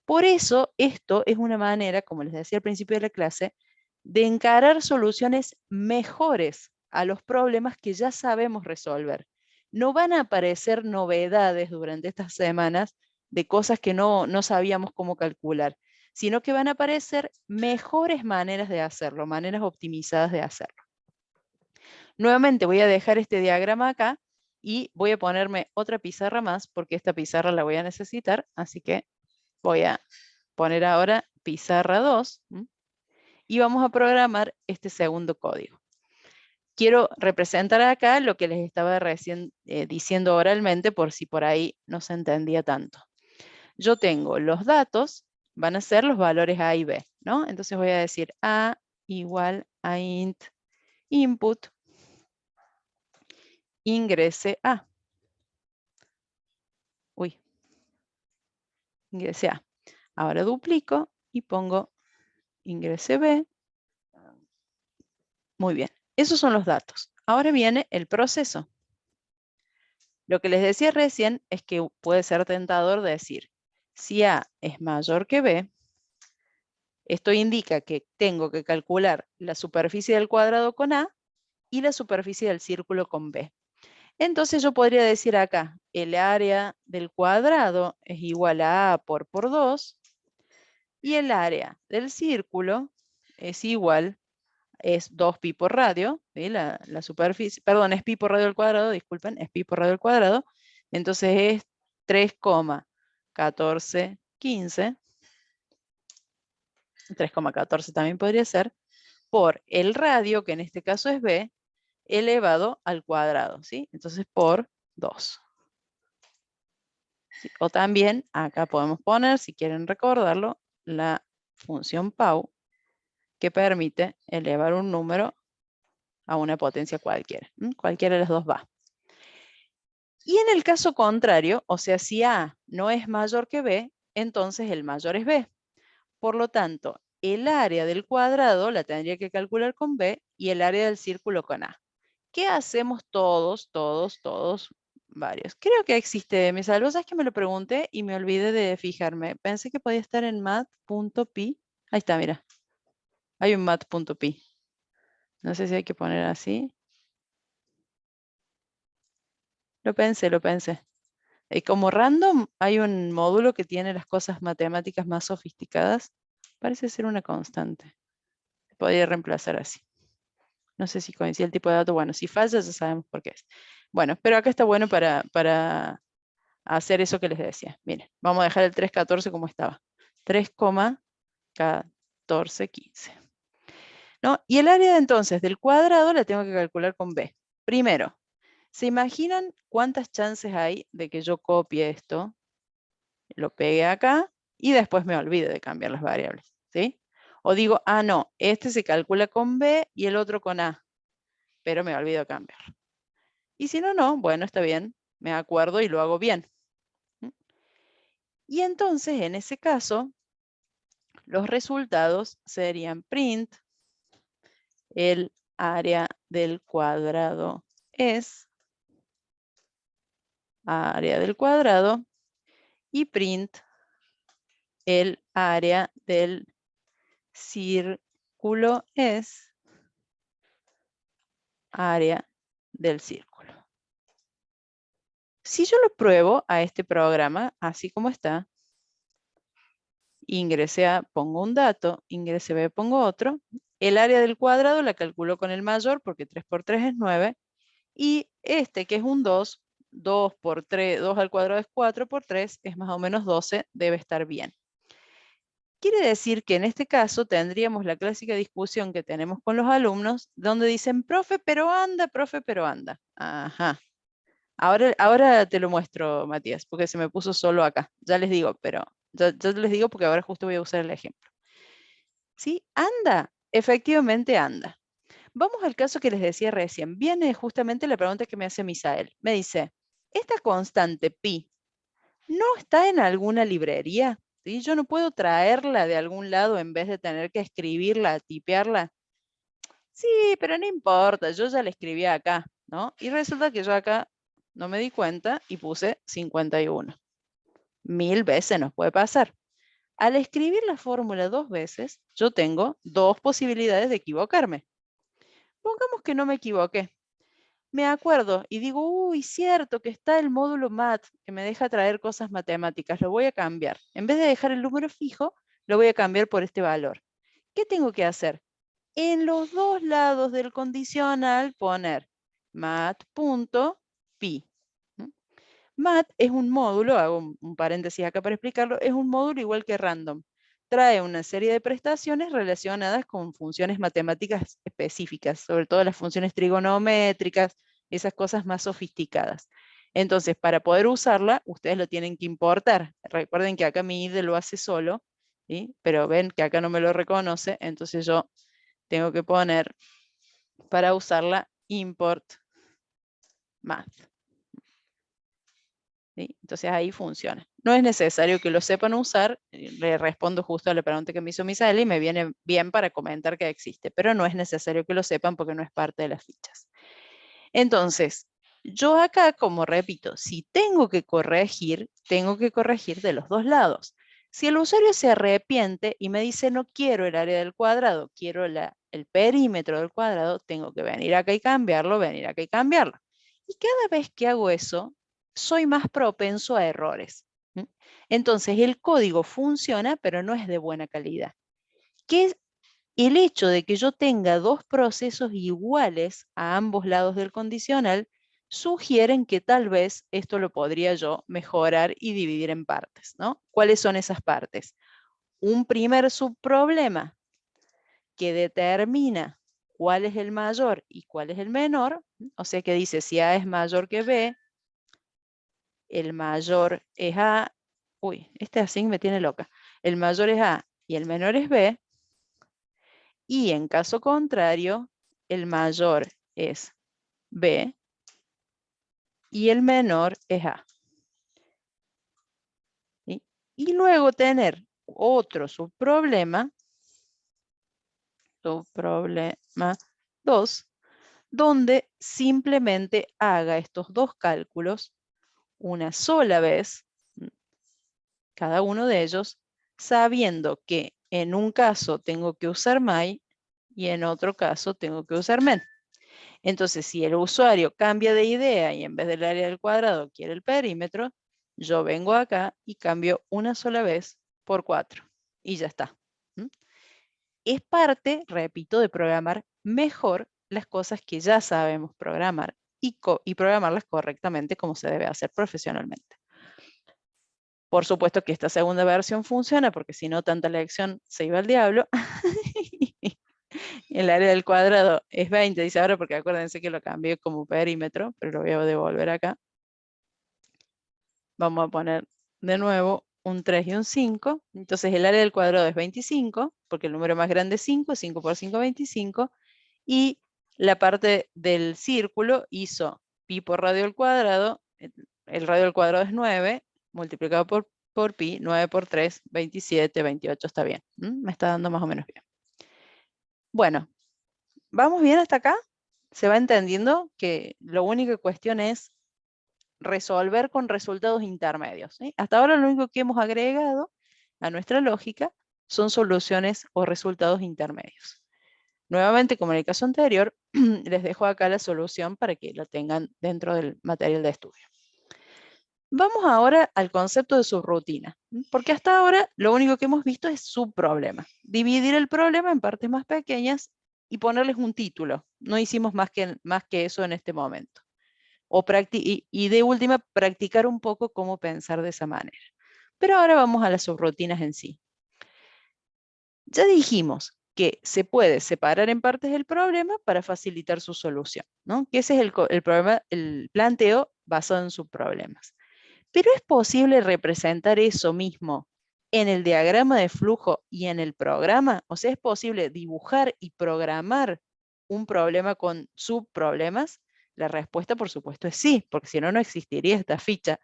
Por eso, esto es una manera, como les decía al principio de la clase, de encarar soluciones mejores a los problemas que ya sabemos resolver. No van a aparecer novedades durante estas semanas de cosas que no sabíamos cómo calcular, sino que van a aparecer mejores maneras de hacerlo, maneras optimizadas de hacerlo. Nuevamente voy a dejar este diagrama acá y voy a ponerme otra pizarra más porque esta pizarra la voy a necesitar, así que voy a poner ahora pizarra 2 y vamos a programar este segundo código. Quiero representar acá lo que les estaba recién diciendo oralmente por si por ahí no se entendía tanto. Yo tengo los datos, van a ser los valores A y B, ¿no? Entonces voy a decir A igual a int input ingrese A. Uy, ingrese A. Ahora duplico y pongo ingrese B. Muy bien, esos son los datos. Ahora viene el proceso. Lo que les decía recién es que puede ser tentador decir, si A es mayor que B, esto indica que tengo que calcular la superficie del cuadrado con A y la superficie del círculo con B. Entonces yo podría decir acá, el área del cuadrado es igual a A por 2 y el área del círculo es igual, es 2pi por radio, ¿sí? La superficie, perdón, es pi por radio al cuadrado, disculpen, es pi por radio al cuadrado, entonces es 3,1415, 3,14 también podría ser, por el radio, que en este caso es b, elevado al cuadrado, ¿sí? Entonces por 2. ¿Sí? O también, acá podemos poner, si quieren recordarlo, la función Pau, que permite elevar un número a una potencia cualquiera. Cualquiera de las dos va. Y en el caso contrario, o sea, si A no es mayor que B, entonces el mayor es B. Por lo tanto, el área del cuadrado la tendría que calcular con B y el área del círculo con A. ¿Qué hacemos todos, varios. Creo que existe, mis alumnos, es que me lo pregunté y me olvidé de fijarme. Pensé que podía estar en mat.pi. Ahí está, mira. Hay un mat.pi. No sé si hay que poner así. Lo pensé, lo pensé. Como random, hay un módulo que tiene las cosas matemáticas más sofisticadas. Parece ser una constante. Se podría reemplazar así. No sé si coincide el tipo de dato. Bueno, si falla ya sabemos por qué es. Bueno, pero acá está bueno para hacer eso que les decía. Miren, vamos a dejar el 3,14 como estaba. 3,1415. ¿No? Y el área entonces del cuadrado la tengo que calcular con b. Primero, ¿se imaginan cuántas chances hay de que yo copie esto, lo pegue acá y después me olvide de cambiar las variables? ¿Sí? O digo, ah, no, este se calcula con b y el otro con a, pero me olvido de cambiarlo. Y si no, no, bueno, está bien, me acuerdo y lo hago bien. Y entonces, en ese caso, los resultados serían print, el área del cuadrado es área del cuadrado, y print, el área del círculo es área del círculo. Si yo lo pruebo a este programa, así como está, ingrese A, pongo un dato, ingrese B, pongo otro, el área del cuadrado la calculo con el mayor porque 3 por 3 es 9, y este que es un 2, 2 por 3, 2 al cuadrado es 4 por 3, es más o menos 12, debe estar bien. Quiere decir que en este caso tendríamos la clásica discusión que tenemos con los alumnos, donde dicen, profe, pero anda, profe, pero anda. Ajá. Ahora te lo muestro, Matías, porque se me puso solo acá. Ya les digo, pero ya les digo porque ahora justo voy a usar el ejemplo. ¿Sí? Anda, efectivamente anda. Vamos al caso que les decía recién. Viene justamente la pregunta que me hace Misael. Me dice, ¿esta constante pi no está en alguna librería? ¿Sí? Yo no puedo traerla de algún lado en vez de tener que escribirla, tipearla. Sí, pero no importa, yo ya la escribí acá, ¿no? Y resulta que yo acá no me di cuenta y puse 51. 1000 veces nos puede pasar. Al escribir la fórmula 2 veces, yo tengo 2 posibilidades de equivocarme. Pongamos que no me equivoqué. Me acuerdo y digo, uy, cierto que está el módulo mat que me deja traer cosas matemáticas, lo voy a cambiar. En vez de dejar el número fijo, lo voy a cambiar por este valor. ¿Qué tengo que hacer? En los dos lados del condicional poner mat.pi. Mat es un módulo, hago un paréntesis acá para explicarlo, es un módulo igual que random. Trae una serie de prestaciones relacionadas con funciones matemáticas específicas, sobre todo las funciones trigonométricas, esas cosas más sofisticadas. Entonces, para poder usarla, ustedes lo tienen que importar. Recuerden que acá mi IDE lo hace solo, ¿sí? Pero ven que acá no me lo reconoce, entonces yo tengo que poner para usarla import math. ¿Sí? Entonces ahí funciona. No es necesario que lo sepan usar, le respondo justo a la pregunta que me hizo Misael y me viene bien para comentar que existe, pero no es necesario que lo sepan porque no es parte de las fichas. Entonces, yo acá, como repito, si tengo que corregir de los dos lados. Si el usuario se arrepiente y me dice no quiero el área del cuadrado, quiero el perímetro del cuadrado, tengo que venir acá y cambiarlo, venir acá y cambiarlo. Y cada vez que hago eso, soy más propenso a errores. Entonces, el código funciona, pero no es de buena calidad. ¿Qué el hecho de que yo tenga dos procesos iguales a ambos lados del condicional sugieren que tal vez esto lo podría yo mejorar y dividir en partes, ¿no? ¿Cuáles son esas partes? Un primer subproblema que determina cuál es el mayor y cuál es el menor, o sea que dice si A es mayor que B, el mayor es A, uy, este así me tiene loca, el mayor es A y el menor es B, y en caso contrario, el mayor es B y el menor es A. ¿Sí? Y luego tener otro subproblema 2, donde simplemente haga estos dos cálculos una sola vez cada uno de ellos, sabiendo que en un caso tengo que usar my y en otro caso tengo que usar men. Entonces, si el usuario cambia de idea y en vez del área del cuadrado quiere el perímetro, yo vengo acá y cambio una sola vez por 4 y ya está. Es parte, repito, de programar mejor las cosas que ya sabemos programar y programarlas correctamente como se debe hacer profesionalmente. Por supuesto que esta segunda versión funciona porque si no tanta lección se iba al diablo. El área del cuadrado es 20, dice ahora, porque acuérdense que lo cambié como perímetro, pero lo voy a devolver acá. Vamos a poner de nuevo un 3 y un 5. Entonces el área del cuadrado es 25, porque el número más grande es 5, 5 por 5 es 25. Y la parte del círculo hizo pi por radio al cuadrado, el radio al cuadrado es 9, multiplicado por pi, 9 por 3, 27, 28, está bien. Me está dando más o menos bien. Bueno, ¿vamos bien hasta acá? ¿Se va entendiendo que la única cuestión es resolver con resultados intermedios? ¿Sí? Hasta ahora lo único que hemos agregado a nuestra lógica son soluciones o resultados intermedios. Nuevamente, como en el caso anterior, les dejo acá la solución para que la tengan dentro del material de estudio. Vamos ahora al concepto de subrutina, porque hasta ahora lo único que hemos visto es subproblema. Dividir el problema en partes más pequeñas y ponerles un título. No hicimos más que eso en este momento. Y de última, practicar un poco cómo pensar de esa manera. Pero ahora vamos a las subrutinas en sí. Ya dijimos que se puede separar en partes el problema para facilitar su solución, ¿no? Que ese es el planteo basado en subproblemas. Pero es posible representar eso mismo en el diagrama de flujo y en el programa. O sea, es posible dibujar y programar un problema con subproblemas. La respuesta, por supuesto, es sí, porque si no, no existiría esta ficha.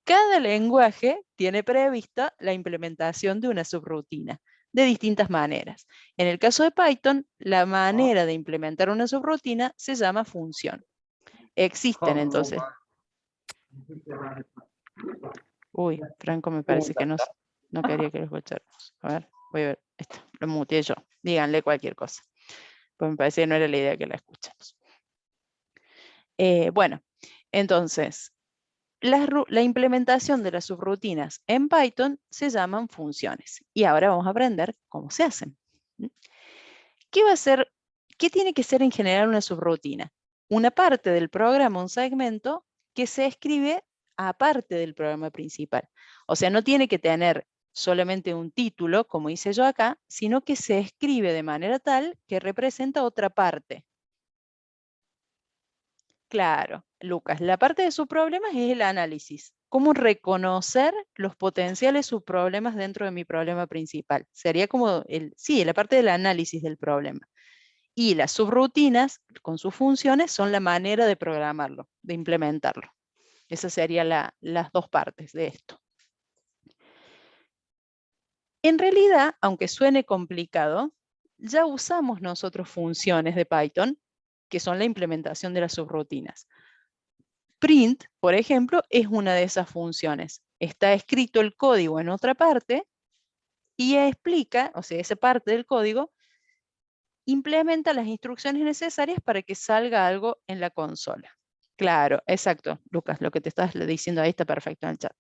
Cada lenguaje tiene prevista la implementación de una subrutina de distintas maneras. En el caso de Python, la manera de implementar una subrutina se llama función. Existen entonces. Uy, Franco me parece que no quería que lo escucháramos. A ver, voy a ver. Esto, lo muteé yo. Díganle cualquier cosa. Pues me parece que no era la idea que la escuchemos. Bueno, entonces, la implementación de las subrutinas en Python se llaman funciones. Y ahora vamos a aprender cómo se hacen. ¿Qué tiene que ser en general una subrutina? Una parte del programa, un segmento, que se escribe aparte del programa principal. O sea, no tiene que tener solamente un título, como hice yo acá, sino que se escribe de manera tal que representa otra parte. Claro, Lucas, la parte de subproblemas es el análisis. ¿Cómo reconocer los potenciales subproblemas dentro de mi problema principal? Sería como la parte del análisis del problema. Y las subrutinas, con sus funciones, son la manera de programarlo, de implementarlo. Esas serían las dos partes de esto. En realidad, aunque suene complicado, ya usamos nosotros funciones de Python, que son la implementación de las subrutinas. Print, por ejemplo, es una de esas funciones. Está escrito el código en otra parte y explica, o sea, esa parte del código, implementa las instrucciones necesarias para que salga algo en la consola. Claro, exacto, Lucas, lo que te estás diciendo ahí está perfecto en el chat.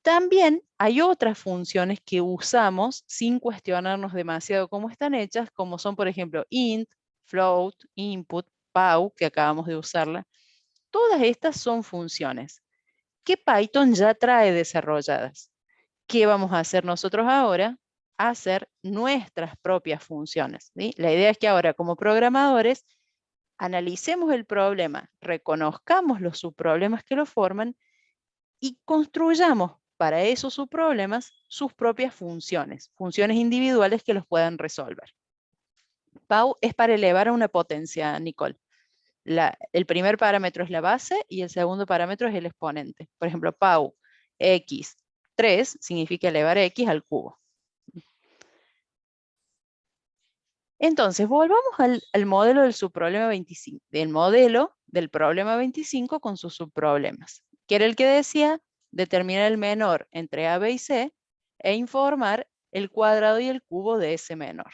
También hay otras funciones que usamos sin cuestionarnos demasiado cómo están hechas, como son, por ejemplo, int, float, input, pow, que acabamos de usarla. Todas estas son funciones que Python ya trae desarrolladas. ¿Qué vamos a hacer nosotros ahora? Hacer nuestras propias funciones. ¿Sí? La idea es que ahora, como programadores, analicemos el problema, reconozcamos los subproblemas que lo forman y construyamos para esos subproblemas sus propias funciones individuales que los puedan resolver. Pow es para elevar a una potencia, Nicole. El primer parámetro es la base y el segundo parámetro es el exponente. Por ejemplo, Pow x3 significa elevar x al cubo. Entonces, volvamos al modelo del subproblema 25, del modelo del problema 25 con sus subproblemas, que era el que decía determinar el menor entre A, B y C e informar el cuadrado y el cubo de ese menor.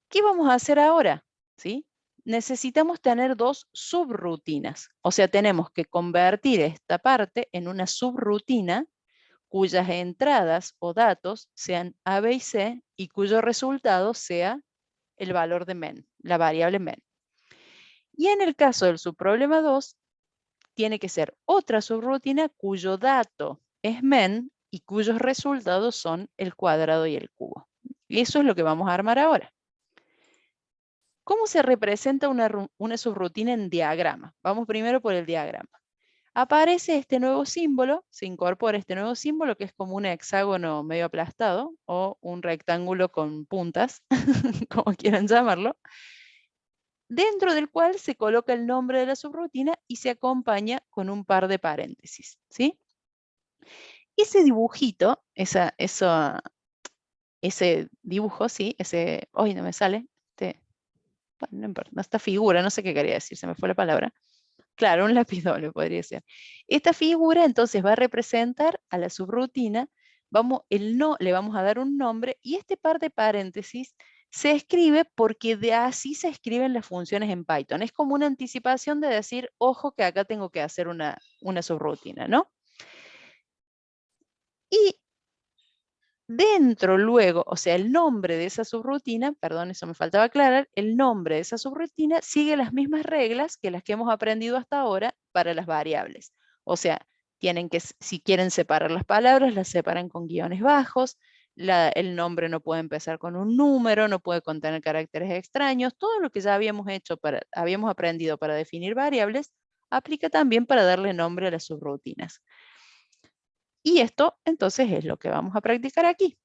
¿Qué vamos a hacer ahora? ¿Sí? Necesitamos tener dos subrutinas, o sea, tenemos que convertir esta parte en una subrutina cuyas entradas o datos sean A, B y C y cuyo resultado sea el valor de men, la variable men. Y en el caso del subproblema 2, tiene que ser otra subrutina cuyo dato es men y cuyos resultados son el cuadrado y el cubo. Y eso es lo que vamos a armar ahora. ¿Cómo se representa una subrutina en diagrama? Vamos primero por el diagrama. Aparece este nuevo símbolo, se incorpora este nuevo símbolo que es como un hexágono medio aplastado o un rectángulo con puntas, como quieran llamarlo, dentro del cual se coloca el nombre de la subrutina y se acompaña con un par de paréntesis, ¿sí? Ese dibujito, ese dibujo, ¿sí? Hoy no me sale, bueno, no importa, esta figura, no sé qué quería decir, se me fue la palabra. Claro, un lapidolio podría ser. Esta figura entonces va a representar a la subrutina, le vamos a dar un nombre y este par de paréntesis se escribe porque de así se escriben las funciones en Python. Es como una anticipación de decir, ojo que acá tengo que hacer una subrutina, ¿no? Y dentro luego, o sea, el nombre de esa subrutina, perdón, eso me faltaba aclarar, el nombre de esa subrutina sigue las mismas reglas que las que hemos aprendido hasta ahora para las variables. O sea, si quieren separar las palabras, las separan con guiones bajos, el nombre no puede empezar con un número, no puede contener caracteres extraños, todo lo que ya habíamos aprendido para definir variables, aplica también para darle nombre a las subrutinas. Y esto entonces es lo que vamos a practicar aquí.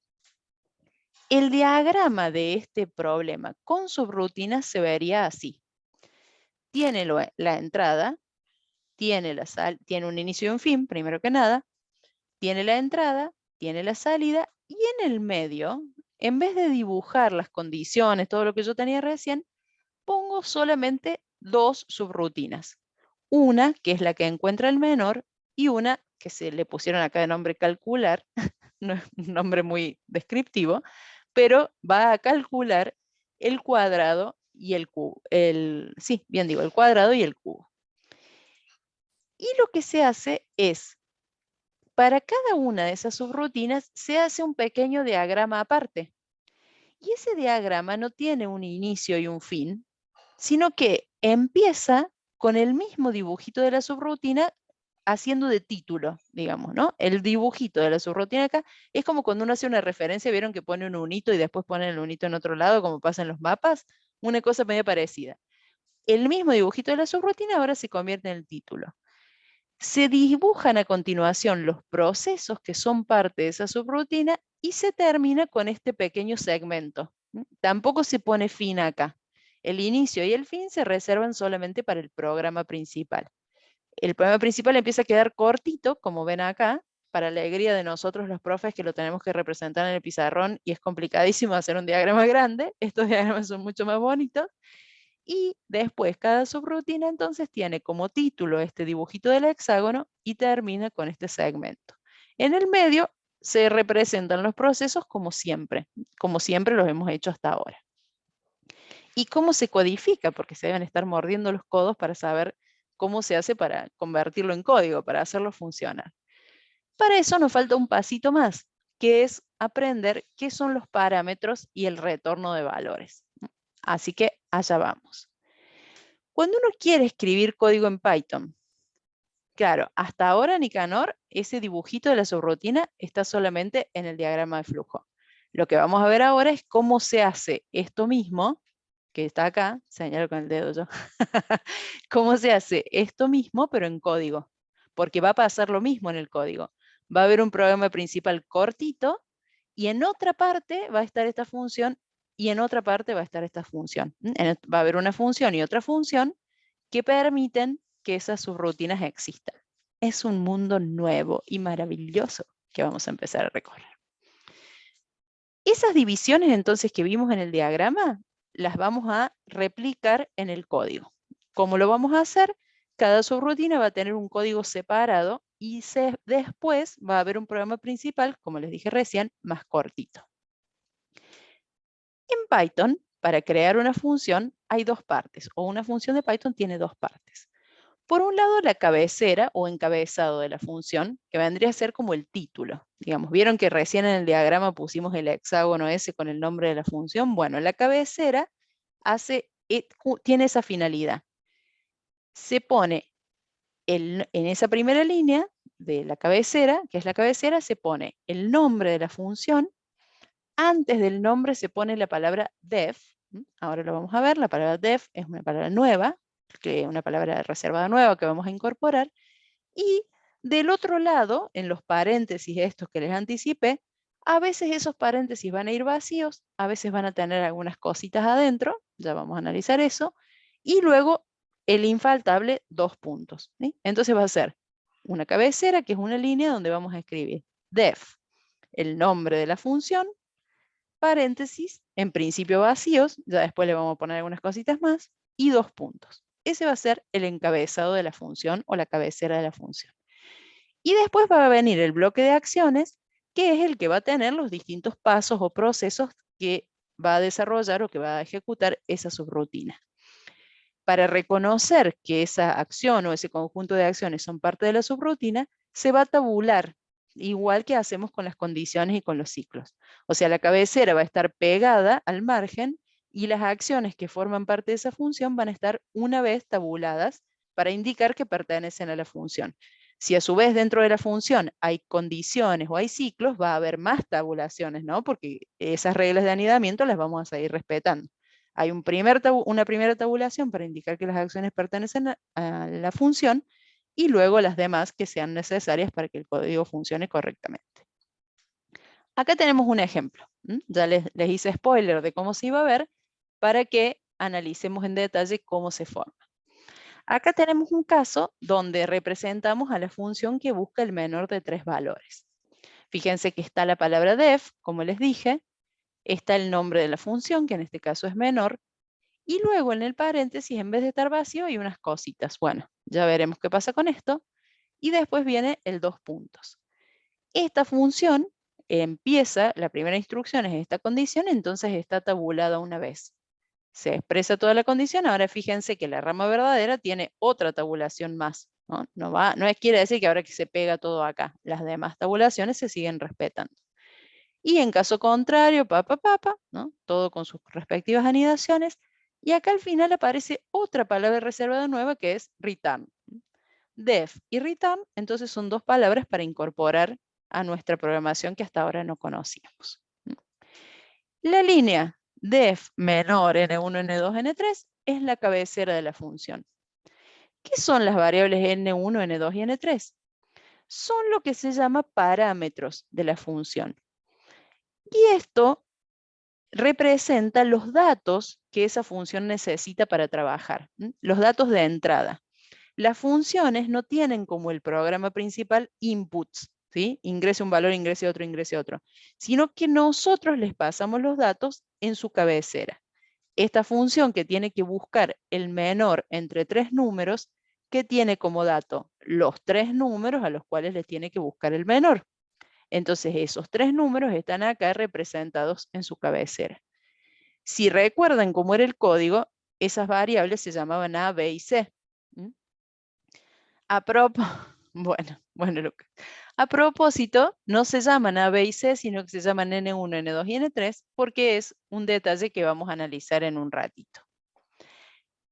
El diagrama de este problema con subrutinas se vería así. Tiene la entrada, tiene un inicio y un fin, primero que nada, tiene la entrada, tiene la salida, y en el medio, en vez de dibujar las condiciones, todo lo que yo tenía recién, pongo solamente dos subrutinas. Una, que es la que encuentra el menor, y una que se le pusieron acá de nombre calcular, no es un nombre muy descriptivo, pero va a calcular el cuadrado y el cubo. Sí, bien digo, el cuadrado y el cubo. Y lo que se hace es, para cada una de esas subrutinas, se hace un pequeño diagrama aparte. Y ese diagrama no tiene un inicio y un fin, sino que empieza con el mismo dibujito de la subrutina haciendo de título, digamos, ¿no? El dibujito de la subrutina acá es como cuando uno hace una referencia, vieron que pone un unito y después pone el unito en otro lado, como pasa en los mapas, una cosa medio parecida. El mismo dibujito de la subrutina ahora se convierte en el título. Se dibujan a continuación los procesos que son parte de esa subrutina y se termina con este pequeño segmento. Tampoco se pone fin acá. El inicio y el fin se reservan solamente para el programa principal. El programa principal empieza a quedar cortito, como ven acá, para alegría de nosotros los profes que lo tenemos que representar en el pizarrón y es complicadísimo hacer un diagrama grande. Estos diagramas son mucho más bonitos. Y después cada subrutina entonces tiene como título este dibujito del hexágono y termina con este segmento. En el medio se representan los procesos como siempre los hemos hecho hasta ahora. ¿Y cómo se codifica? Porque se deben estar mordiendo los codos para saber cómo se hace para convertirlo en código, para hacerlo funcionar. Para eso nos falta un pasito más, que es aprender qué son los parámetros y el retorno de valores. Así que allá vamos. Cuando uno quiere escribir código en Python, claro, hasta ahora Nicanor, ese dibujito de la subrutina está solamente en el diagrama de flujo. Lo que vamos a ver ahora es cómo se hace esto mismo, que está acá, señalo con el dedo yo, cómo se hace esto mismo, pero en código, porque va a pasar lo mismo en el código. Va a haber un programa principal cortito y en otra parte va a estar esta función y en otra parte va a estar esta función. Va a haber una función y otra función que permiten que esas subrutinas existan. Es un mundo nuevo y maravilloso que vamos a empezar a recorrer. Esas divisiones entonces que vimos en el diagrama, las vamos a replicar en el código. ¿Cómo lo vamos a hacer? Cada subrutina va a tener un código separado y después va a haber un programa principal, como les dije recién, más cortito. En Python, para crear una función, hay dos partes, o una función de Python tiene dos partes. Por un lado, la cabecera o encabezado de la función, que vendría a ser como el título. Digamos, ¿vieron que recién en el diagrama pusimos el hexágono ese con el nombre de la función? Bueno, la cabecera tiene esa finalidad. Se pone en esa primera línea de la cabecera, que es la cabecera, se pone el nombre de la función. Antes del nombre se pone la palabra def. Ahora lo vamos a ver. La palabra def es una palabra nueva, una palabra reservada nueva que vamos a incorporar. Y del otro lado, en los paréntesis estos que les anticipé, a veces esos paréntesis van a ir vacíos, a veces van a tener algunas cositas adentro, ya vamos a analizar eso, y luego el infaltable 2 puntos. ¿Sí? Entonces va a ser una cabecera, que es una línea donde vamos a escribir def, el nombre de la función, paréntesis, en principio vacíos, ya después le vamos a poner algunas cositas más, y 2 puntos. Ese va a ser el encabezado de la función o la cabecera de la función. Y después va a venir el bloque de acciones, que es el que va a tener los distintos pasos o procesos que va a desarrollar o que va a ejecutar esa subrutina. Para reconocer que esa acción o ese conjunto de acciones son parte de la subrutina, se va a tabular, igual que hacemos con las condiciones y con los ciclos. O sea, la cabecera va a estar pegada al margen y las acciones que forman parte de esa función van a estar una vez tabuladas para indicar que pertenecen a la función. Si a su vez dentro de la función hay condiciones o hay ciclos, va a haber más tabulaciones, ¿no? Porque esas reglas de anidamiento las vamos a seguir respetando. Hay una primera tabulación para indicar que las acciones pertenecen a la función y luego las demás que sean necesarias para que el código funcione correctamente. Acá tenemos un ejemplo. Ya les hice spoiler de cómo se iba a ver para que analicemos en detalle cómo se forma. Acá tenemos un caso donde representamos a la función que busca el menor de 3 valores. Fíjense que está la palabra def, como les dije, está el nombre de la función, que en este caso es menor, y luego en el paréntesis, en vez de estar vacío, hay unas cositas. Bueno, ya veremos qué pasa con esto. Y después viene el 2 puntos. Esta función empieza, la primera instrucción es esta condición, entonces está tabulada una vez. Se expresa toda la condición. Ahora fíjense que la rama verdadera tiene otra tabulación más. No quiere decir que ahora que se pega todo acá. Las demás tabulaciones se siguen respetando. Y en caso contrario, ¿no? Todo con sus respectivas anidaciones. Y acá al final aparece otra palabra reservada nueva que es return. Def y return, entonces son dos palabras para incorporar a nuestra programación que hasta ahora no conocíamos. La línea def menor n1, n2, n3 es la cabecera de la función. ¿Qué son las variables n1, n2 y n3? Son lo que se llama parámetros de la función. Y esto representa los datos que esa función necesita para trabajar, los datos de entrada. Las funciones no tienen como el programa principal inputs, ¿sí? Ingrese un valor, ingrese otro, sino que nosotros les pasamos los datos en su cabecera. Esta función que tiene que buscar el menor entre 3 números, que tiene como dato los 3 números a los cuales le tiene que buscar el menor. Entonces esos 3 números están acá representados en su cabecera. Si recuerdan cómo era el código, esas variables se llamaban A, B y C. Bueno, Lucas. A propósito, no se llaman A, B y C, sino que se llaman N1, N2 y N3, porque es un detalle que vamos a analizar en un ratito.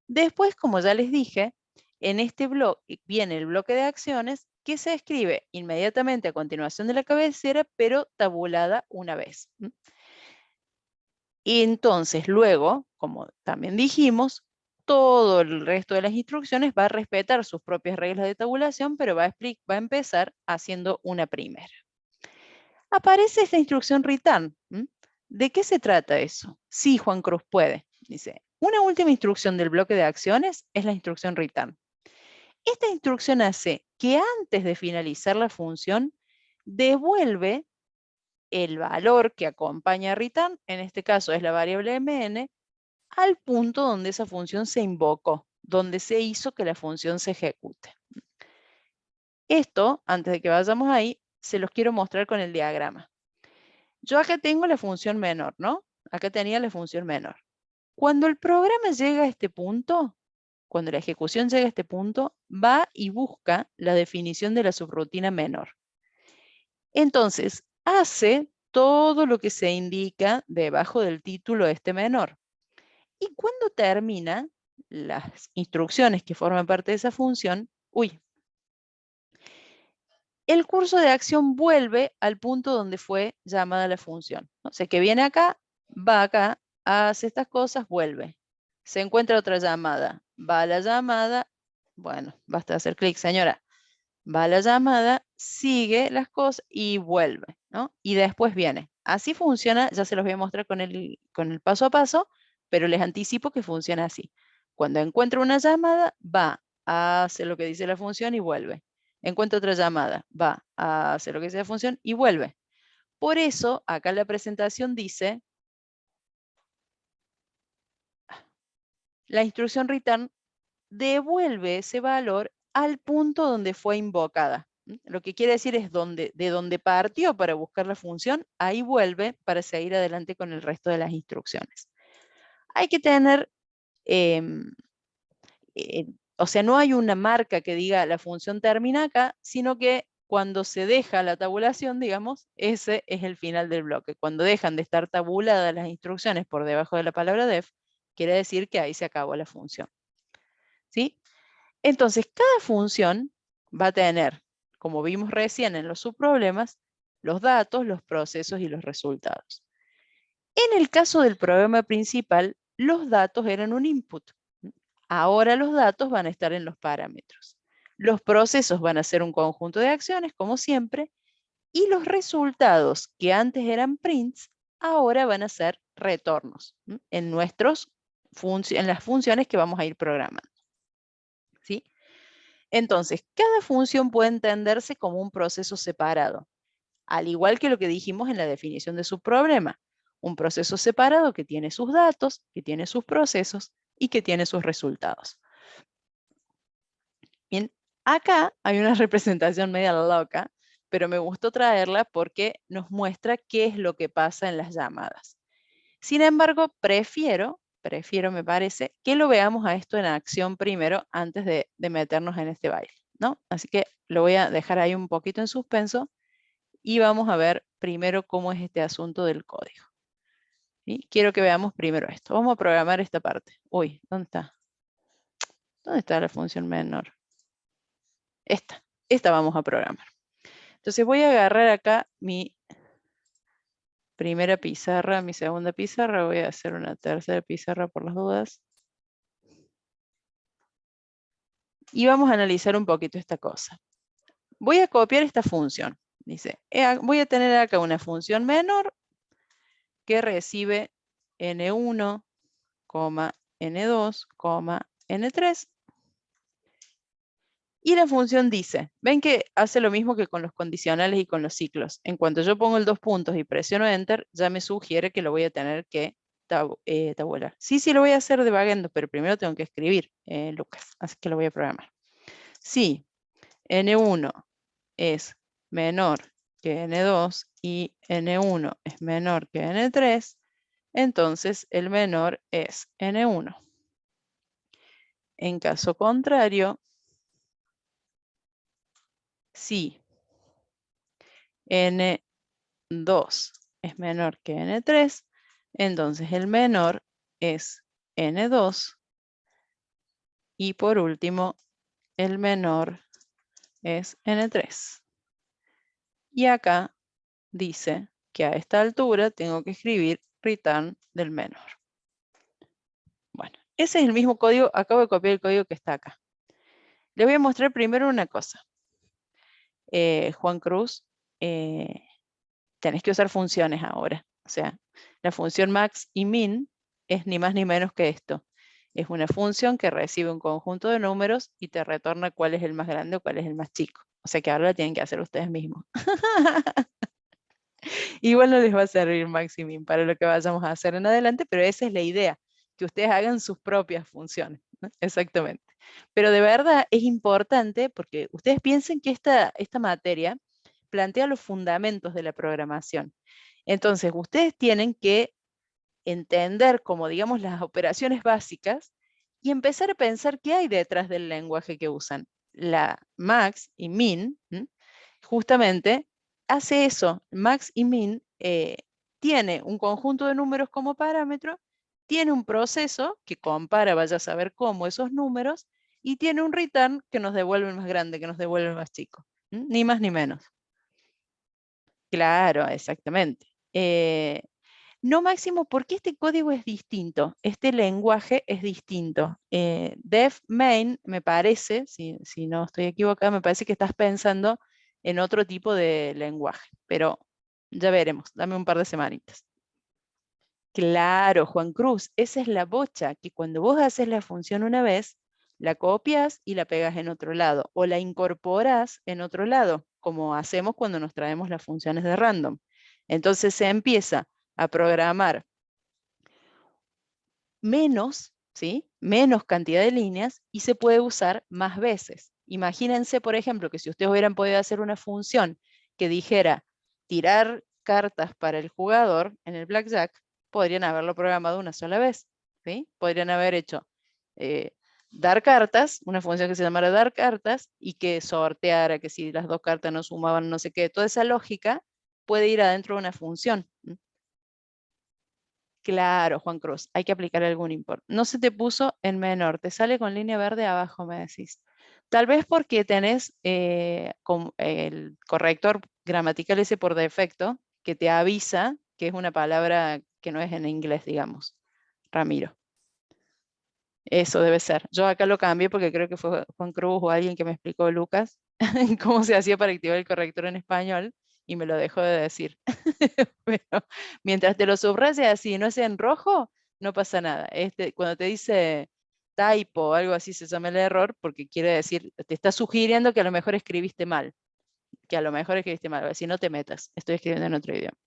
Después, como ya les dije, en este bloque viene el bloque de acciones que se escribe inmediatamente a continuación de la cabecera, pero tabulada una vez. Y entonces luego, como también dijimos, todo el resto de las instrucciones va a respetar sus propias reglas de tabulación, pero va a empezar haciendo una primera. Aparece esta instrucción return. ¿De qué se trata eso? Sí, Juan Cruz puede. Dice, una última instrucción del bloque de acciones es la instrucción return. Esta instrucción hace que antes de finalizar la función, devuelve el valor que acompaña a return, en este caso es la variable mn, al punto donde esa función se invocó, donde se hizo que la función se ejecute. Esto, antes de que vayamos ahí, se los quiero mostrar con el diagrama. Yo acá tengo la función menor, ¿no? Acá tenía la función menor. Cuando el programa llega a este punto, cuando la ejecución llega a este punto, va y busca la definición de la subrutina menor. Entonces, hace todo lo que se indica debajo del título de este menor. Y cuando termina, las instrucciones que forman parte de esa función, el curso de acción vuelve al punto donde fue llamada la función. O sea, que viene acá, va acá, hace estas cosas, vuelve. Se encuentra otra llamada, va a la llamada, bueno, basta hacer clic, señora. Va a la llamada, sigue las cosas y vuelve, ¿no? Y después viene. Así funciona, ya se los voy a mostrar con el paso a paso, pero les anticipo que funciona así. Cuando encuentra una llamada, va, hace lo que dice la función y vuelve. Encuentra otra llamada, va, hace lo que dice la función y vuelve. Por eso, acá en la presentación dice, la instrucción return devuelve ese valor al punto donde fue invocada. Lo que quiere decir es de donde partió para buscar la función, ahí vuelve para seguir adelante con el resto de las instrucciones. Hay que tener, o sea, no hay una marca que diga la función termina acá, sino que cuando se deja la tabulación, digamos, ese es el final del bloque. Cuando dejan de estar tabuladas las instrucciones por debajo de la palabra def, quiere decir que ahí se acabó la función. ¿Sí? Entonces, cada función va a tener, como vimos recién en los subproblemas, los datos, los procesos y los resultados. En el caso del programa principal, los datos eran un input. Ahora los datos van a estar en los parámetros. Los procesos van a ser un conjunto de acciones, como siempre, y los resultados que antes eran prints, ahora van a ser retornos en las funciones que vamos a ir programando. ¿Sí? Entonces, cada función puede entenderse como un proceso separado, al igual que lo que dijimos en la definición de subproblema. Un proceso separado que tiene sus datos, que tiene sus procesos y que tiene sus resultados. Bien, acá hay una representación media loca, pero me gustó traerla porque nos muestra qué es lo que pasa en las llamadas. Sin embargo, prefiero me parece, que lo veamos a esto en acción primero antes de meternos en este baile, ¿no? Así que lo voy a dejar ahí un poquito en suspenso y vamos a ver primero cómo es este asunto del código. ¿Sí? Quiero que veamos primero esto. Vamos a programar esta parte. Uy, ¿dónde está? ¿Dónde está la función menor? Esta vamos a programar. Entonces voy a agarrar acá mi primera pizarra, mi segunda pizarra, voy a hacer una tercera pizarra por las dudas. Y vamos a analizar un poquito esta cosa. Voy a copiar esta función. Dice, voy a tener acá una función menor que recibe n1, n2, n3. Y la función dice, ven que hace lo mismo que con los condicionales y con los ciclos. En cuanto yo pongo el 2 puntos y presiono Enter, ya me sugiere que lo voy a tener que tabular. Sí, lo voy a hacer debuggando, pero primero tengo que escribir, Lucas. Así que lo voy a programar. Si n1 es menor que n2 y n1 es menor que n3, entonces el menor es n1. En caso contrario, si n2 es menor que n3, entonces el menor es n2 y por último el menor es n3. Y acá dice que a esta altura tengo que escribir return del menor. Bueno, ese es el mismo código, acabo de copiar el código que está acá. Le voy a mostrar primero una cosa. Juan Cruz, tenés que usar funciones ahora. O sea, la función max y min es ni más ni menos que esto. Es una función que recibe un conjunto de números y te retorna cuál es el más grande o cuál es el más chico. O sea que ahora lo tienen que hacer ustedes mismos. Igual no les va a servir max y min para lo que vayamos a hacer en adelante, pero esa es la idea, que ustedes hagan sus propias funciones, ¿no? Exactamente. Pero de verdad es importante porque ustedes piensen que esta materia plantea los fundamentos de la programación. Entonces, ustedes tienen que entender como, digamos, las operaciones básicas y empezar a pensar qué hay detrás del lenguaje que usan. La max y min, justamente, hace eso. Max y min tiene un conjunto de números como parámetro, tiene un proceso que compara, vaya a saber cómo, esos números, y tiene un return que nos devuelve el más grande, que nos devuelve el más chico. Ni más ni menos. Claro, exactamente. No máximo, porque este código es distinto, este lenguaje es distinto. Def main, me parece, si no estoy equivocada, me parece que estás pensando en otro tipo de lenguaje, pero ya veremos, dame un par de semanitas. Claro, Juan Cruz, esa es la bocha, que cuando vos haces la función una vez, la copias y la pegas en otro lado, o la incorporas en otro lado, como hacemos cuando nos traemos las funciones de random. Entonces se empieza a programar menos, ¿sí? Menos cantidad de líneas y se puede usar más veces. Imagínense, por ejemplo, que si ustedes hubieran podido hacer una función que dijera tirar cartas para el jugador en el blackjack, podrían haberlo programado una sola vez, ¿sí? Podrían haber hecho eh, dar cartas, una función que se llamara dar cartas y que sorteara que si las dos cartas no sumaban no sé qué, toda esa lógica puede ir adentro de una función. Claro, Juan Cruz, hay que aplicar algún import. No se te puso en menor, te sale con línea verde abajo, me decís. Tal vez porque tenés el corrector gramatical ese por defecto, que te avisa que es una palabra que no es en inglés, digamos. Ramiro. Eso debe ser. Yo acá lo cambié porque creo que fue Juan Cruz o alguien que me explicó, Lucas, cómo se hacía para activar el corrector en español y me lo dejó de decir. Pero mientras te lo subrayes así, no sea en rojo, no pasa nada. Cuando te dice typo o algo así se llama el error porque quiere decir, te está sugiriendo que a lo mejor escribiste mal. Que a lo mejor escribiste mal. Si no te metas, estoy escribiendo en otro idioma.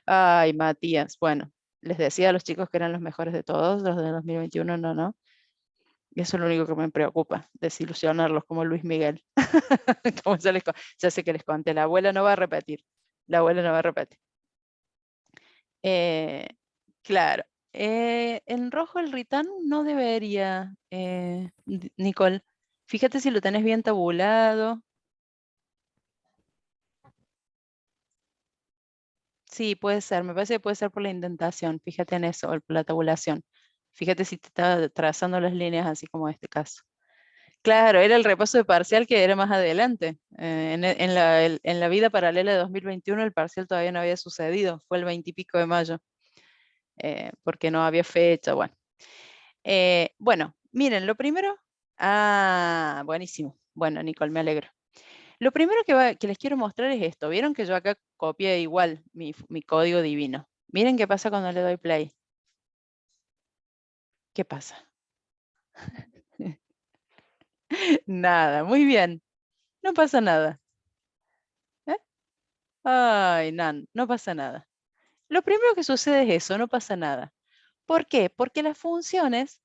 Ay, Matías, bueno, les decía a los chicos que eran los mejores de todos, los de 2021, no. Y eso es lo único que me preocupa, desilusionarlos como Luis Miguel. Como ya sé que les conté, la abuela no va a repetir. La abuela no va a repetir. Eh, claro. En rojo el return no debería, Nicole. Fíjate si lo tenés bien tabulado. Sí, puede ser. Me parece que puede ser por la indentación. Fíjate en eso, o por la tabulación. Fíjate si te está trazando las líneas así como en este caso. Claro, era el repaso de parcial que era más adelante. En la vida paralela de 2021 el parcial todavía no había sucedido, fue el 20 y pico de mayo, porque no había fecha, bueno. Bueno, miren, lo primero, buenísimo. Bueno, Nicole, me alegro. Lo primero que les quiero mostrar es esto. Vieron que yo acá copié igual mi código divino. Miren qué pasa cuando le doy play. ¿Qué pasa? Nada, muy bien. No pasa nada. ¿Eh? Ay, Nan, no pasa nada. Lo primero que sucede es eso, no pasa nada. ¿Por qué? Porque las funciones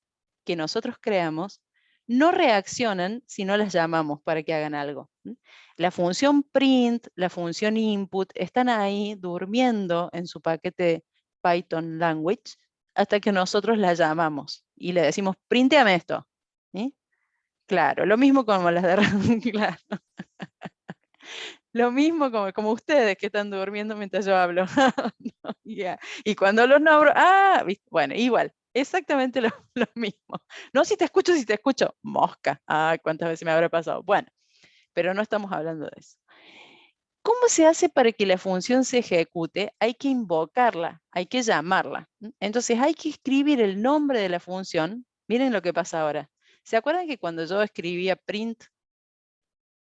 que nosotros creamos no reaccionan si no las llamamos para que hagan algo. La función print, la función input, están ahí durmiendo en su paquete Python language hasta que nosotros la llamamos y le decimos, printéame esto. ¿Sí? Claro, lo mismo como las de claro. Lo mismo como ustedes que están durmiendo mientras yo hablo. Yeah. Y cuando los nombro, bueno, igual, exactamente lo mismo. No si te escucho, mosca. ¿Cuántas veces me habrá pasado? Bueno, pero no estamos hablando de eso. ¿Cómo se hace para que la función se ejecute? Hay que invocarla, hay que llamarla. Entonces hay que escribir el nombre de la función. Miren lo que pasa ahora. ¿Se acuerdan que cuando yo escribía print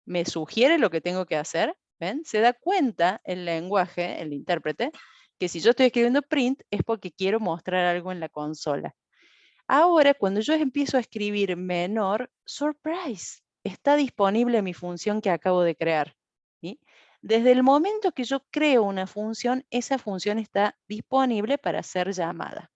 me sugiere lo que tengo que hacer? ¿Ven? Se da cuenta el lenguaje, el intérprete, que si yo estoy escribiendo print es porque quiero mostrar algo en la consola. Ahora, cuando yo empiezo a escribir menor, surprise, está disponible mi función que acabo de crear. ¿Sí? Desde el momento que yo creo una función, esa función está disponible para ser llamada.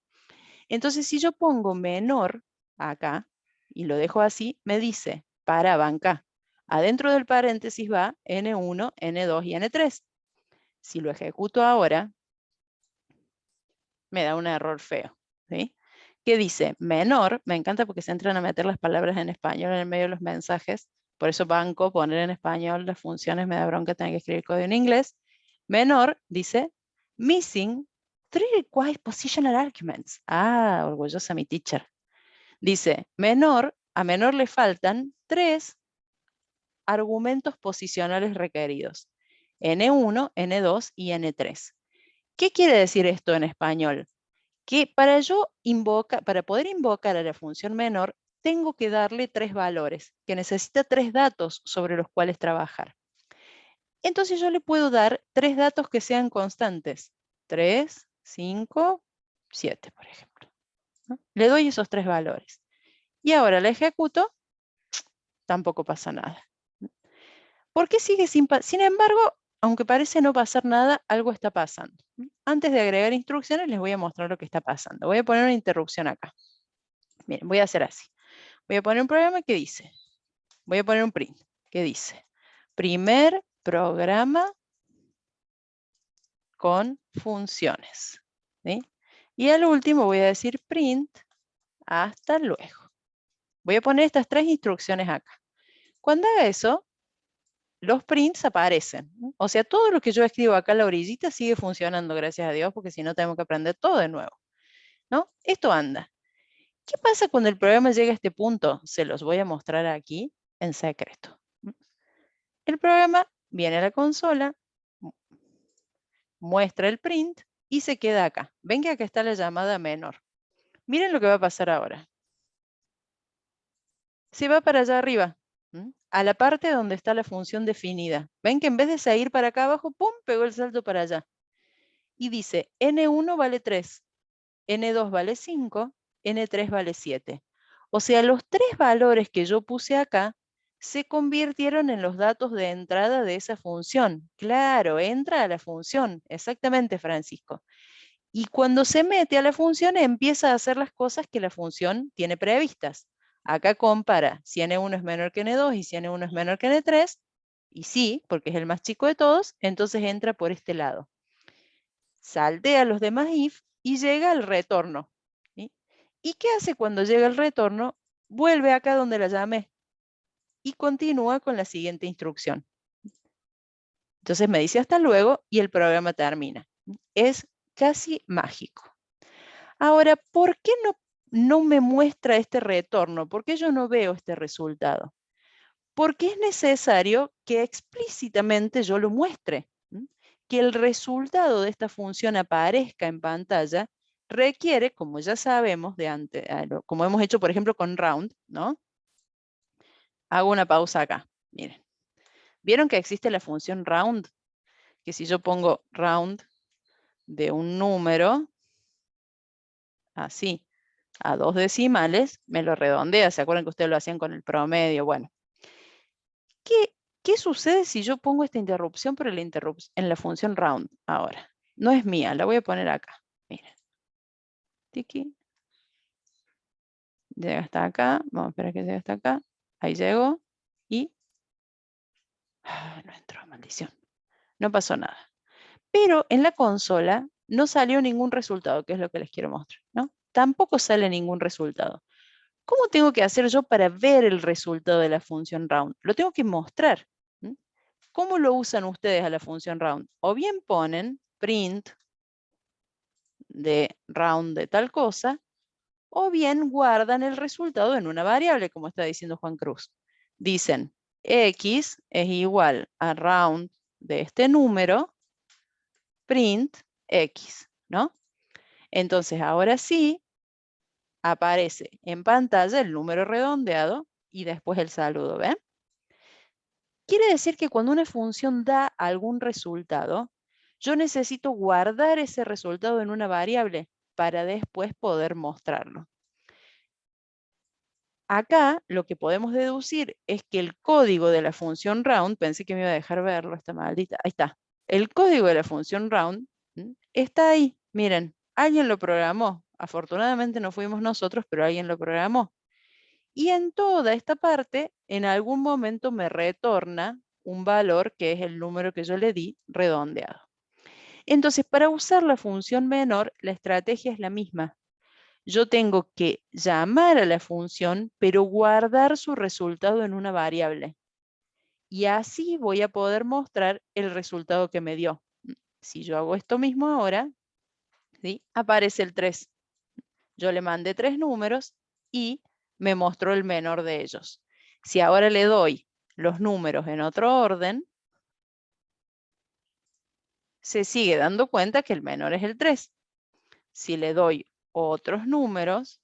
Entonces, si yo pongo menor acá y lo dejo así, me dice, para banca. Adentro del paréntesis va N1, N2 y N3. Si lo ejecuto ahora, me da un error feo. ¿Sí? ¿Qué dice? Menor, me encanta porque se entran a meter las palabras en español en el medio de los mensajes. Por eso banco poner en español las funciones, me da bronca tener que escribir código en inglés. Menor dice, missing 3 required positional arguments. Ah, orgullosa mi teacher. Dice, a menor le faltan 3 argumentos posicionales requeridos. N1, N2 y N3. ¿Qué quiere decir esto en español? Que para poder invocar a la función menor, tengo que darle 3 valores, que necesita 3 datos sobre los cuales trabajar. Entonces yo le puedo dar 3 datos que sean constantes. 3, 5, 7, por ejemplo. ¿No? Le doy esos 3 valores. Y ahora la ejecuto, tampoco pasa nada. ¿Por qué sigue sin embargo, aunque parece no pasar nada, algo está pasando? Antes de agregar instrucciones, les voy a mostrar lo que está pasando. Voy a poner una interrupción acá. Miren, voy a hacer así. Voy a poner un programa que dice, voy a poner un print, que dice, primer programa con funciones. ¿Sí? Y al último voy a decir print, hasta luego. Voy a poner estas 3 instrucciones acá. Cuando haga eso, los prints aparecen. O sea, todo lo que yo escribo acá en la orillita sigue funcionando, gracias a Dios, porque si no tenemos que aprender todo de nuevo. ¿No? Esto anda. ¿Qué pasa cuando el programa llega a este punto? Se los voy a mostrar aquí en secreto. El programa viene a la consola, muestra el print y se queda acá. Ven que acá está la llamada menor. Miren lo que va a pasar ahora. Se va para allá arriba, a la parte donde está la función definida. Ven que en vez de seguir para acá abajo, ¡pum!, pegó el salto para allá. Y dice, N1 vale 3, N2 vale 5, N3 vale 7. O sea, los 3 valores que yo puse acá se convirtieron en los datos de entrada de esa función. Claro, entra a la función, exactamente, Francisco. Y cuando se mete a la función, empieza a hacer las cosas que la función tiene previstas. Acá compara si N1 es menor que N2 y si N1 es menor que N3. Y sí, porque es el más chico de todos, entonces entra por este lado. Saltea los demás if y llega al retorno. ¿Sí? ¿Y qué hace cuando llega el retorno? Vuelve acá donde la llamé y continúa con la siguiente instrucción. Entonces me dice hasta luego y el programa termina. Es casi mágico. Ahora, ¿por qué no me muestra este retorno? ¿Por qué yo no veo este resultado? Porque es necesario que explícitamente yo lo muestre. Que el resultado de esta función aparezca en pantalla requiere, como ya sabemos de antes, como hemos hecho por ejemplo con round, ¿no? Hago una pausa acá, miren. ¿Vieron que existe la función round? Que si yo pongo round de un número, así, a 2 decimales, me lo redondea. ¿Se acuerdan que ustedes lo hacían con el promedio? Bueno, ¿qué sucede si yo pongo esta interrupción por en la función round ahora? No es mía, la voy a poner acá. Miren. Tiki. Llega hasta acá. Vamos a esperar que llegue hasta acá. Ahí llegó. Y no entró, maldición. No pasó nada. Pero en la consola no salió ningún resultado, que es lo que les quiero mostrar, ¿no? Tampoco sale ningún resultado. ¿Cómo tengo que hacer yo para ver el resultado de la función round? Lo tengo que mostrar. ¿Cómo lo usan ustedes a la función round? O bien ponen print de round de tal cosa, o bien guardan el resultado en una variable, como está diciendo Juan Cruz. Dicen, x es igual a round de este número, print x, ¿no? Entonces, ahora sí, aparece en pantalla el número redondeado y después el saludo, ¿ven? Quiere decir que cuando una función da algún resultado, yo necesito guardar ese resultado en una variable para después poder mostrarlo. Acá lo que podemos deducir es que el código de la función round, pensé que me iba a dejar verlo, esta maldita, ahí está. El código de la función round está ahí, miren, alguien lo programó. Afortunadamente no fuimos nosotros, pero alguien lo programó. Y en toda esta parte, en algún momento me retorna un valor que es el número que yo le di redondeado. Entonces, para usar la función menor, la estrategia es la misma. Yo tengo que llamar a la función, pero guardar su resultado en una variable. Y así voy a poder mostrar el resultado que me dio. Si yo hago esto mismo ahora, ¿sí? Aparece el 3. Yo le mandé 3 números y me mostró el menor de ellos. Si ahora le doy los números en otro orden, se sigue dando cuenta que el menor es el 3. Si le doy otros números,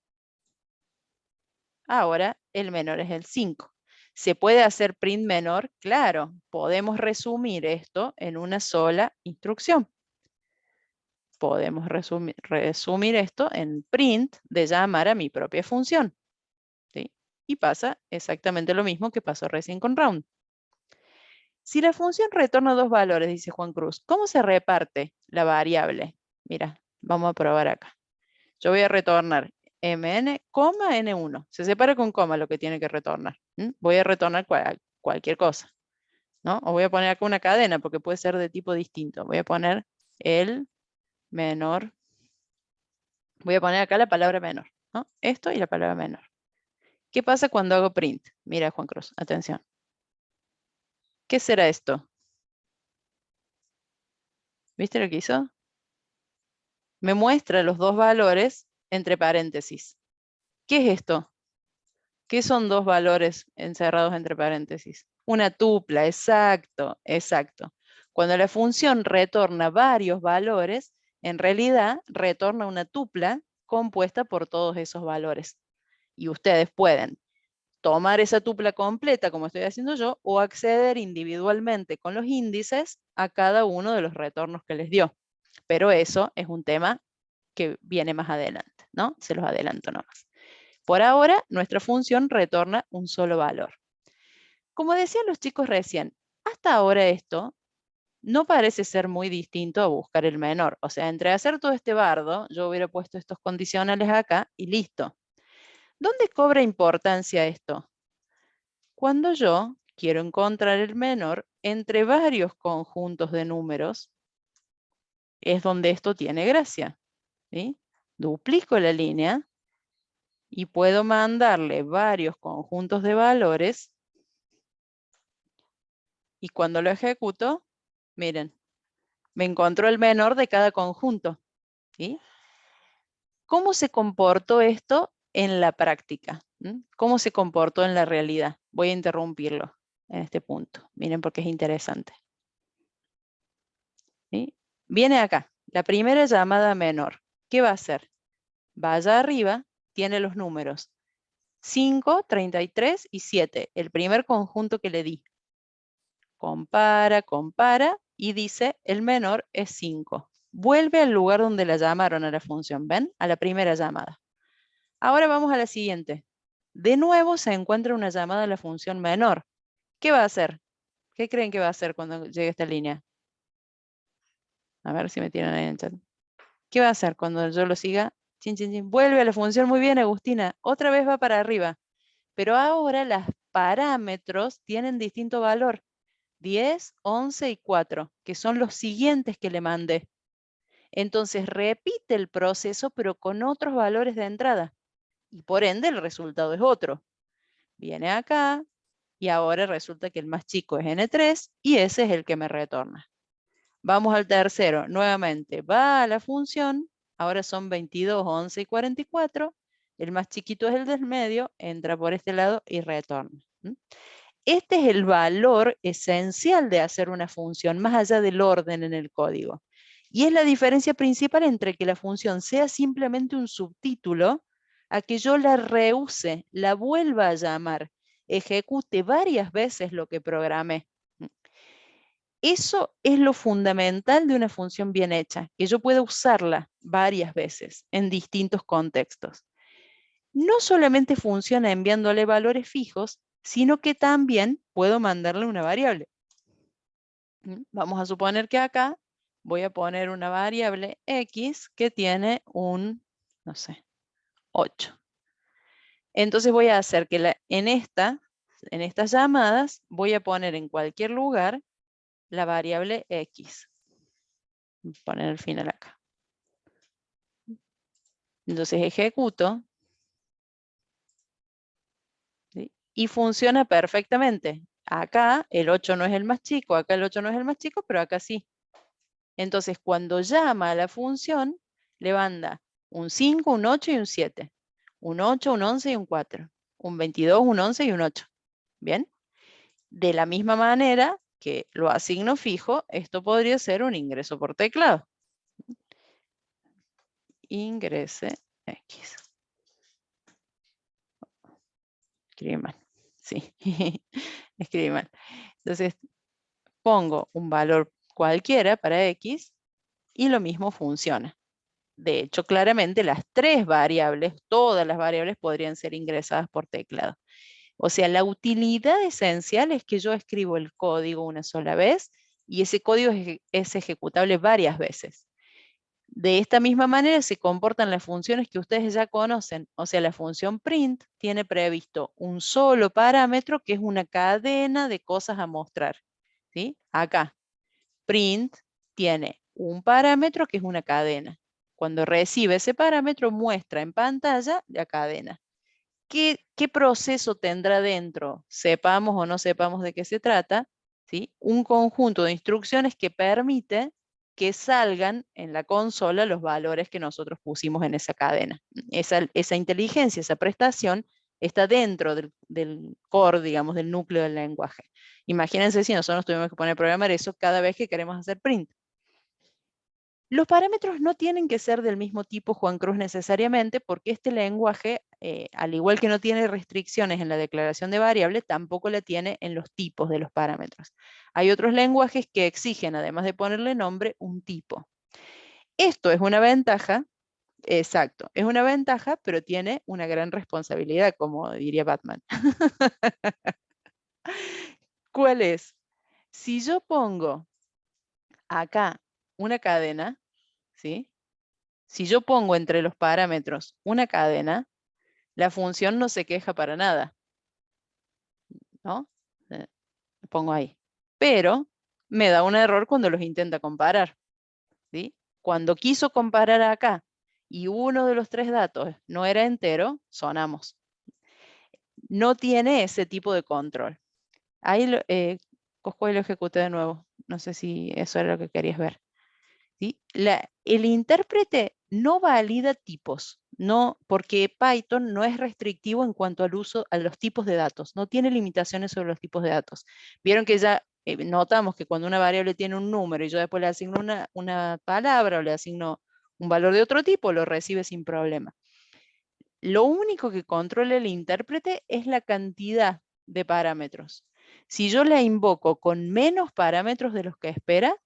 ahora el menor es el 5. ¿Se puede hacer print menor? Claro, podemos resumir esto en una sola instrucción. Podemos resumir esto en print de llamar a mi propia función. ¿Sí? Y pasa exactamente lo mismo que pasó recién con round. Si la función retorna dos valores, dice Juan Cruz, ¿cómo se reparte la variable? Mira, vamos a probar acá. Yo voy a retornar mn, n1. Se separa con coma lo que tiene que retornar. Voy a retornar cualquier cosa, ¿no? O voy a poner acá una cadena porque puede ser de tipo distinto. Voy a poner el menor. Voy a poner acá la palabra menor, ¿no? Esto y la palabra menor. ¿Qué pasa cuando hago print? Mira, Juan Cruz, atención. ¿Qué será esto? ¿Viste lo que hizo? Me muestra los dos valores entre paréntesis. ¿Qué es esto? ¿Qué son dos valores encerrados entre paréntesis? Una tupla, exacto, exacto. Cuando la función retorna varios valores, en realidad retorna una tupla compuesta por todos esos valores. Y ustedes pueden tomar esa tupla completa, como estoy haciendo yo, o acceder individualmente con los índices a cada uno de los retornos que les dio. Pero eso es un tema que viene más adelante, ¿no? Se los adelanto nomás. Por ahora, nuestra función retorna un solo valor. Como decían los chicos recién, hasta ahora esto no parece ser muy distinto a buscar el menor. O sea, entre hacer todo este bardo, yo hubiera puesto estos condicionales acá y listo. ¿Dónde cobra importancia esto? Cuando yo quiero encontrar el menor entre varios conjuntos de números, es donde esto tiene gracia. ¿Sí? Duplico la línea y puedo mandarle varios conjuntos de valores y cuando lo ejecuto, miren, me encontró el menor de cada conjunto. ¿Sí? ¿Cómo se comportó esto en la práctica? ¿Cómo se comportó en la realidad? Voy a interrumpirlo en este punto. Miren porque es interesante. ¿Sí? Viene acá, la primera llamada menor. ¿Qué va a hacer? Vaya arriba, tiene los números 5, 33 y 7, el primer conjunto que le di. Compara, compara y dice el menor es 5. Vuelve al lugar donde la llamaron a la función, ¿ven? A la primera llamada. Ahora vamos a la siguiente. De nuevo se encuentra una llamada a la función menor. ¿Qué va a hacer? ¿Qué creen que va a hacer cuando llegue a esta línea? A ver si me tiran ahí en el chat. ¿Qué va a hacer cuando yo lo siga? Chin, chin, chin. Vuelve a la función. Muy bien, Agustina. Otra vez va para arriba. Pero ahora los parámetros tienen distinto valor. 10, 11 y 4, que son los siguientes que le mandé. Entonces repite el proceso, pero con otros valores de entrada. Y por ende el resultado es otro. Viene acá y ahora resulta que el más chico es N3 y ese es el que me retorna. Vamos al tercero. Nuevamente va a la función. Ahora son 22, 11 y 44. El más chiquito es el del medio. Entra por este lado y retorna. Este es el valor esencial de hacer una función, más allá del orden en el código. Y es la diferencia principal entre que la función sea simplemente un subtítulo a que yo la reuse, la vuelva a llamar, ejecute varias veces lo que programé. Eso es lo fundamental de una función bien hecha, que yo pueda usarla varias veces en distintos contextos. no solamente funciona enviándole valores fijos, sino que también puedo mandarle una variable. Vamos a suponer que acá voy a poner una variable X que tiene un, no sé, 8. Entonces voy a hacer que en estas llamadas voy a poner en cualquier lugar la variable X. Voy a poner el final acá. Entonces ejecuto. ¿Sí? Y funciona perfectamente. Acá el 8 no es el más chico, acá el 8 no es el más chico, pero acá sí. Entonces cuando llama a la función, le manda un 5, un 8 y un 7. Un 8, un 11 y un 4. Un 22, un 11 y un 8. ¿Bien? De la misma manera que lo asigno fijo, esto podría ser un ingreso por teclado. Ingrese X. Escribí mal. Sí, escribí mal. Entonces pongo un valor cualquiera para X y lo mismo funciona. De hecho, claramente las tres variables, todas las variables podrían ser ingresadas por teclado. O sea, la utilidad esencial es que yo escribo el código una sola vez y ese código es ejecutable varias veces. De esta misma manera se comportan las funciones que ustedes ya conocen. O sea, la función print tiene previsto un solo parámetro que es una cadena de cosas a mostrar. ¿Sí? Acá, print tiene un parámetro que es una cadena. Cuando recibe ese parámetro, muestra en pantalla la cadena. ¿Qué proceso tendrá dentro? Sepamos o no sepamos de qué se trata, ¿sí? Un conjunto de instrucciones que permite que salgan en la consola los valores que nosotros pusimos en esa cadena. Esa inteligencia, esa prestación, está dentro del core, digamos, del núcleo del lenguaje. Imagínense si nosotros tuvimos que poner a programar eso cada vez que queremos hacer print. Los parámetros no tienen que ser del mismo tipo, Juan Cruz, necesariamente, porque este lenguaje, al igual que no tiene restricciones en la declaración de variable, tampoco la tiene en los tipos de los parámetros. Hay otros lenguajes que exigen, además de ponerle nombre, un tipo. Esto es una ventaja, exacto, es una ventaja, pero tiene una gran responsabilidad, como diría Batman. ¿Cuál es? Si yo pongo acá una cadena, ¿sí? Si yo pongo entre los parámetros una cadena, la función no se queja para nada, ¿no? Lo pongo ahí. Pero me da un error cuando los intenta comparar, ¿sí? Cuando quiso comparar acá y uno de los tres datos no era entero, sonamos. No tiene ese tipo de control. Ahí Cosco y lo ejecuté de nuevo. No sé si eso era lo que querías ver. ¿Sí? El intérprete no valida tipos, no, porque Python no es restrictivo en cuanto al uso a los tipos de datos, no tiene limitaciones sobre los tipos de datos. Vieron que ya notamos que cuando una variable tiene un número y yo después le asigno una palabra o le asigno un valor de otro tipo, lo recibe sin problema. Lo único que controla el intérprete es la cantidad de parámetros. Si yo la invoco con menos parámetros de los que espera,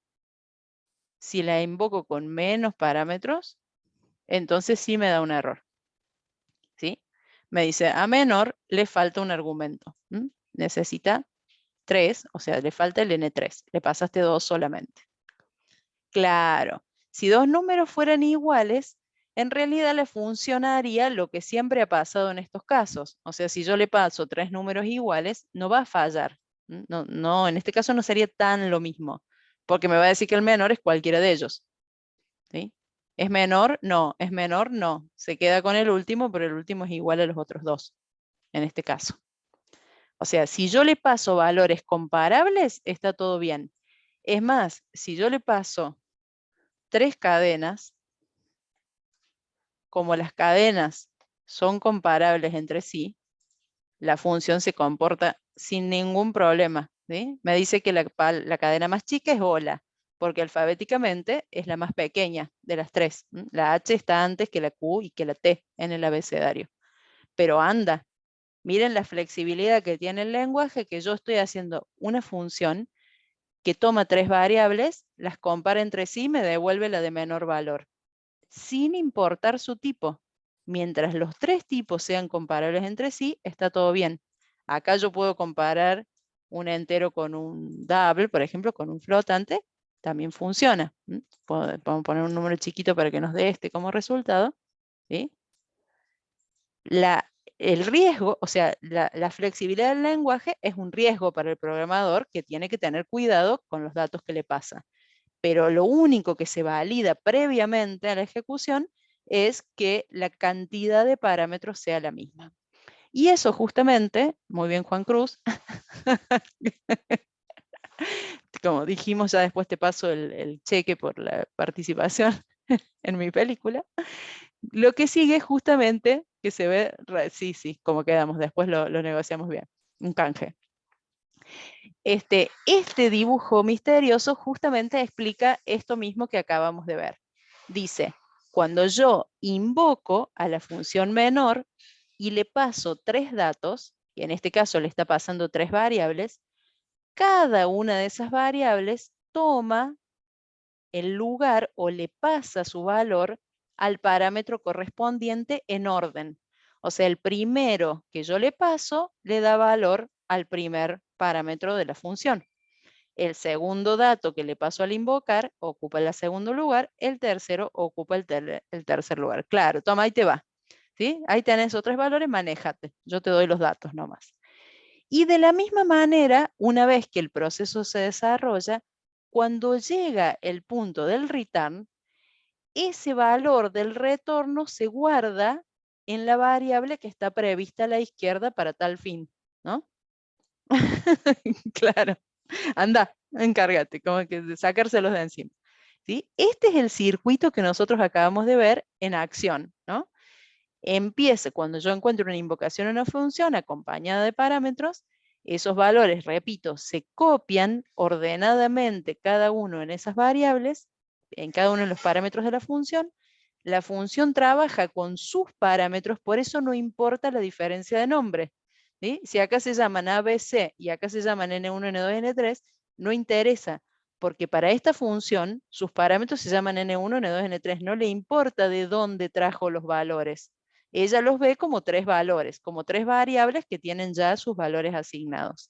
si la invoco con menos parámetros, entonces sí me da un error. ¿Sí? Me dice, a menor le falta un argumento. Necesita 3, o sea, le falta el N3. Le pasaste 2 solamente. Claro, si dos números fueran iguales, en realidad le funcionaría lo que siempre ha pasado en estos casos. O sea, si yo le paso 3 números iguales, no va a fallar. No, no, en este caso no sería tan lo mismo, porque me va a decir que el menor es cualquiera de ellos. ¿Sí? ¿Es menor? No. ¿Es menor? No. Se queda con el último, pero el último es igual a los otros dos, en este caso. O sea, si yo le paso valores comparables, está todo bien. Es más, si yo le paso 3 cadenas, como las cadenas son comparables entre sí, la función se comporta sin ningún problema. ¿Sí? Me dice que la cadena más chica es hola, porque alfabéticamente es la más pequeña de las tres. La H está antes que la Q y que la T en el abecedario. Pero anda, miren la flexibilidad que tiene el lenguaje, que yo estoy haciendo una función que toma 3 variables, las compara entre sí y me devuelve la de menor valor, sin importar su tipo. Mientras los tres tipos sean comparables entre sí, está todo bien. Acá yo puedo comparar un entero con un double, por ejemplo, con un flotante, también funciona. Podemos poner un número chiquito para que nos dé este como resultado. ¿Sí? El riesgo, o sea, la flexibilidad del lenguaje es un riesgo para el programador que tiene que tener cuidado con los datos que le pasa. Pero lo único que se valida previamente a la ejecución es que la cantidad de parámetros sea la misma. Y eso justamente, muy bien Juan Cruz, como dijimos, ya después te paso el cheque por la participación en mi película. Lo que sigue justamente, que se ve, sí, como quedamos, después lo negociamos bien, un canje. Este dibujo misterioso justamente explica esto mismo que acabamos de ver. Dice, cuando yo invoco a la función menor y le paso tres datos, y en este caso le está pasando tres variables, cada una de esas variables toma el lugar o le pasa su valor al parámetro correspondiente en orden. O sea, el primero que yo le paso le da valor al primer parámetro de la función. El segundo dato que le paso al invocar ocupa el segundo lugar, el tercero ocupa el tercer lugar. Claro, toma, ahí te va. ¿Sí? Ahí tenés otros valores, manéjate. Yo te doy los datos nomás. Y de la misma manera, una vez que el proceso se desarrolla, cuando llega el punto del return, ese valor del retorno se guarda en la variable que está prevista a la izquierda para tal fin, ¿no? Claro, anda, encárgate, como que de sacárselos de encima. ¿Sí? Este es el circuito que nosotros acabamos de ver en acción, ¿no? Empieza cuando yo encuentro una invocación a una función acompañada de parámetros, esos valores, repito, se copian ordenadamente cada uno en esas variables, en cada uno de los parámetros de la función trabaja con sus parámetros, por eso no importa la diferencia de nombre. ¿Sí? Si acá se llaman ABC y acá se llaman N1, N2, N3, no interesa, porque para esta función sus parámetros se llaman N1, N2, N3, no le importa de dónde trajo los valores. Ella los ve como tres valores, como tres variables que tienen ya sus valores asignados.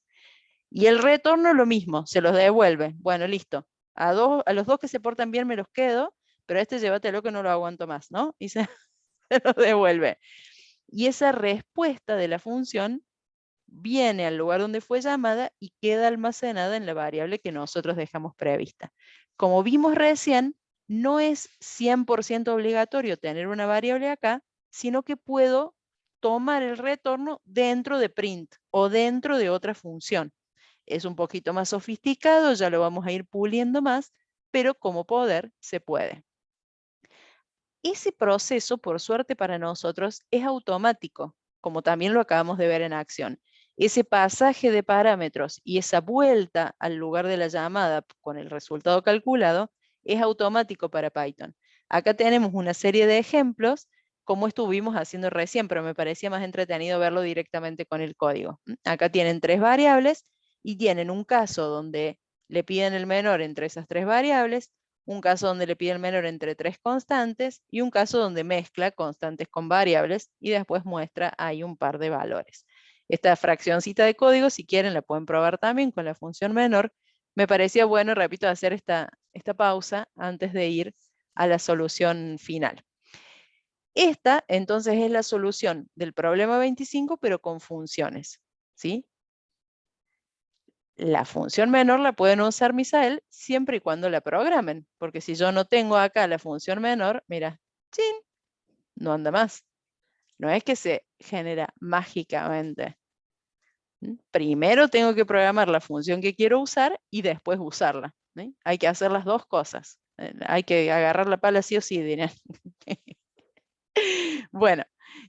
Y el retorno lo mismo, se los devuelve. Bueno, listo. A los dos que se portan bien me los quedo, pero a este llévatelo que no lo aguanto más, ¿no? Y se los devuelve. Y esa respuesta de la función viene al lugar donde fue llamada y queda almacenada en la variable que nosotros dejamos prevista. Como vimos recién, no es 100% obligatorio tener una variable acá, sino que puedo tomar el retorno dentro de print o dentro de otra función. Es un poquito más sofisticado, ya lo vamos a ir puliendo más, pero como poder se puede. Ese proceso, por suerte para nosotros, es automático, como también lo acabamos de ver en acción. Ese pasaje de parámetros y esa vuelta al lugar de la llamada con el resultado calculado es automático para Python. Acá tenemos una serie de ejemplos, como estuvimos haciendo recién, pero me parecía más entretenido verlo directamente con el código. Acá tienen tres variables y tienen un caso donde le piden el menor entre esas tres variables, un caso donde le pide el menor entre tres constantes y un caso donde mezcla constantes con variables y después muestra ahí un par de valores. Esta fraccioncita de código, si quieren, la pueden probar también con la función menor. Me parecía bueno, repito, hacer esta pausa antes de ir a la solución final. Esta, entonces, es la solución del problema 25, pero con funciones, ¿sí? La función menor la pueden usar Misael siempre y cuando la programen, porque si yo no tengo acá la función menor, mira, ¡chin!, no anda más. No es que se genera mágicamente. Primero tengo que programar la función que quiero usar y después usarla. ¿Sí? Hay que hacer las dos cosas. Hay que agarrar la pala sí o sí, dirán. Bueno,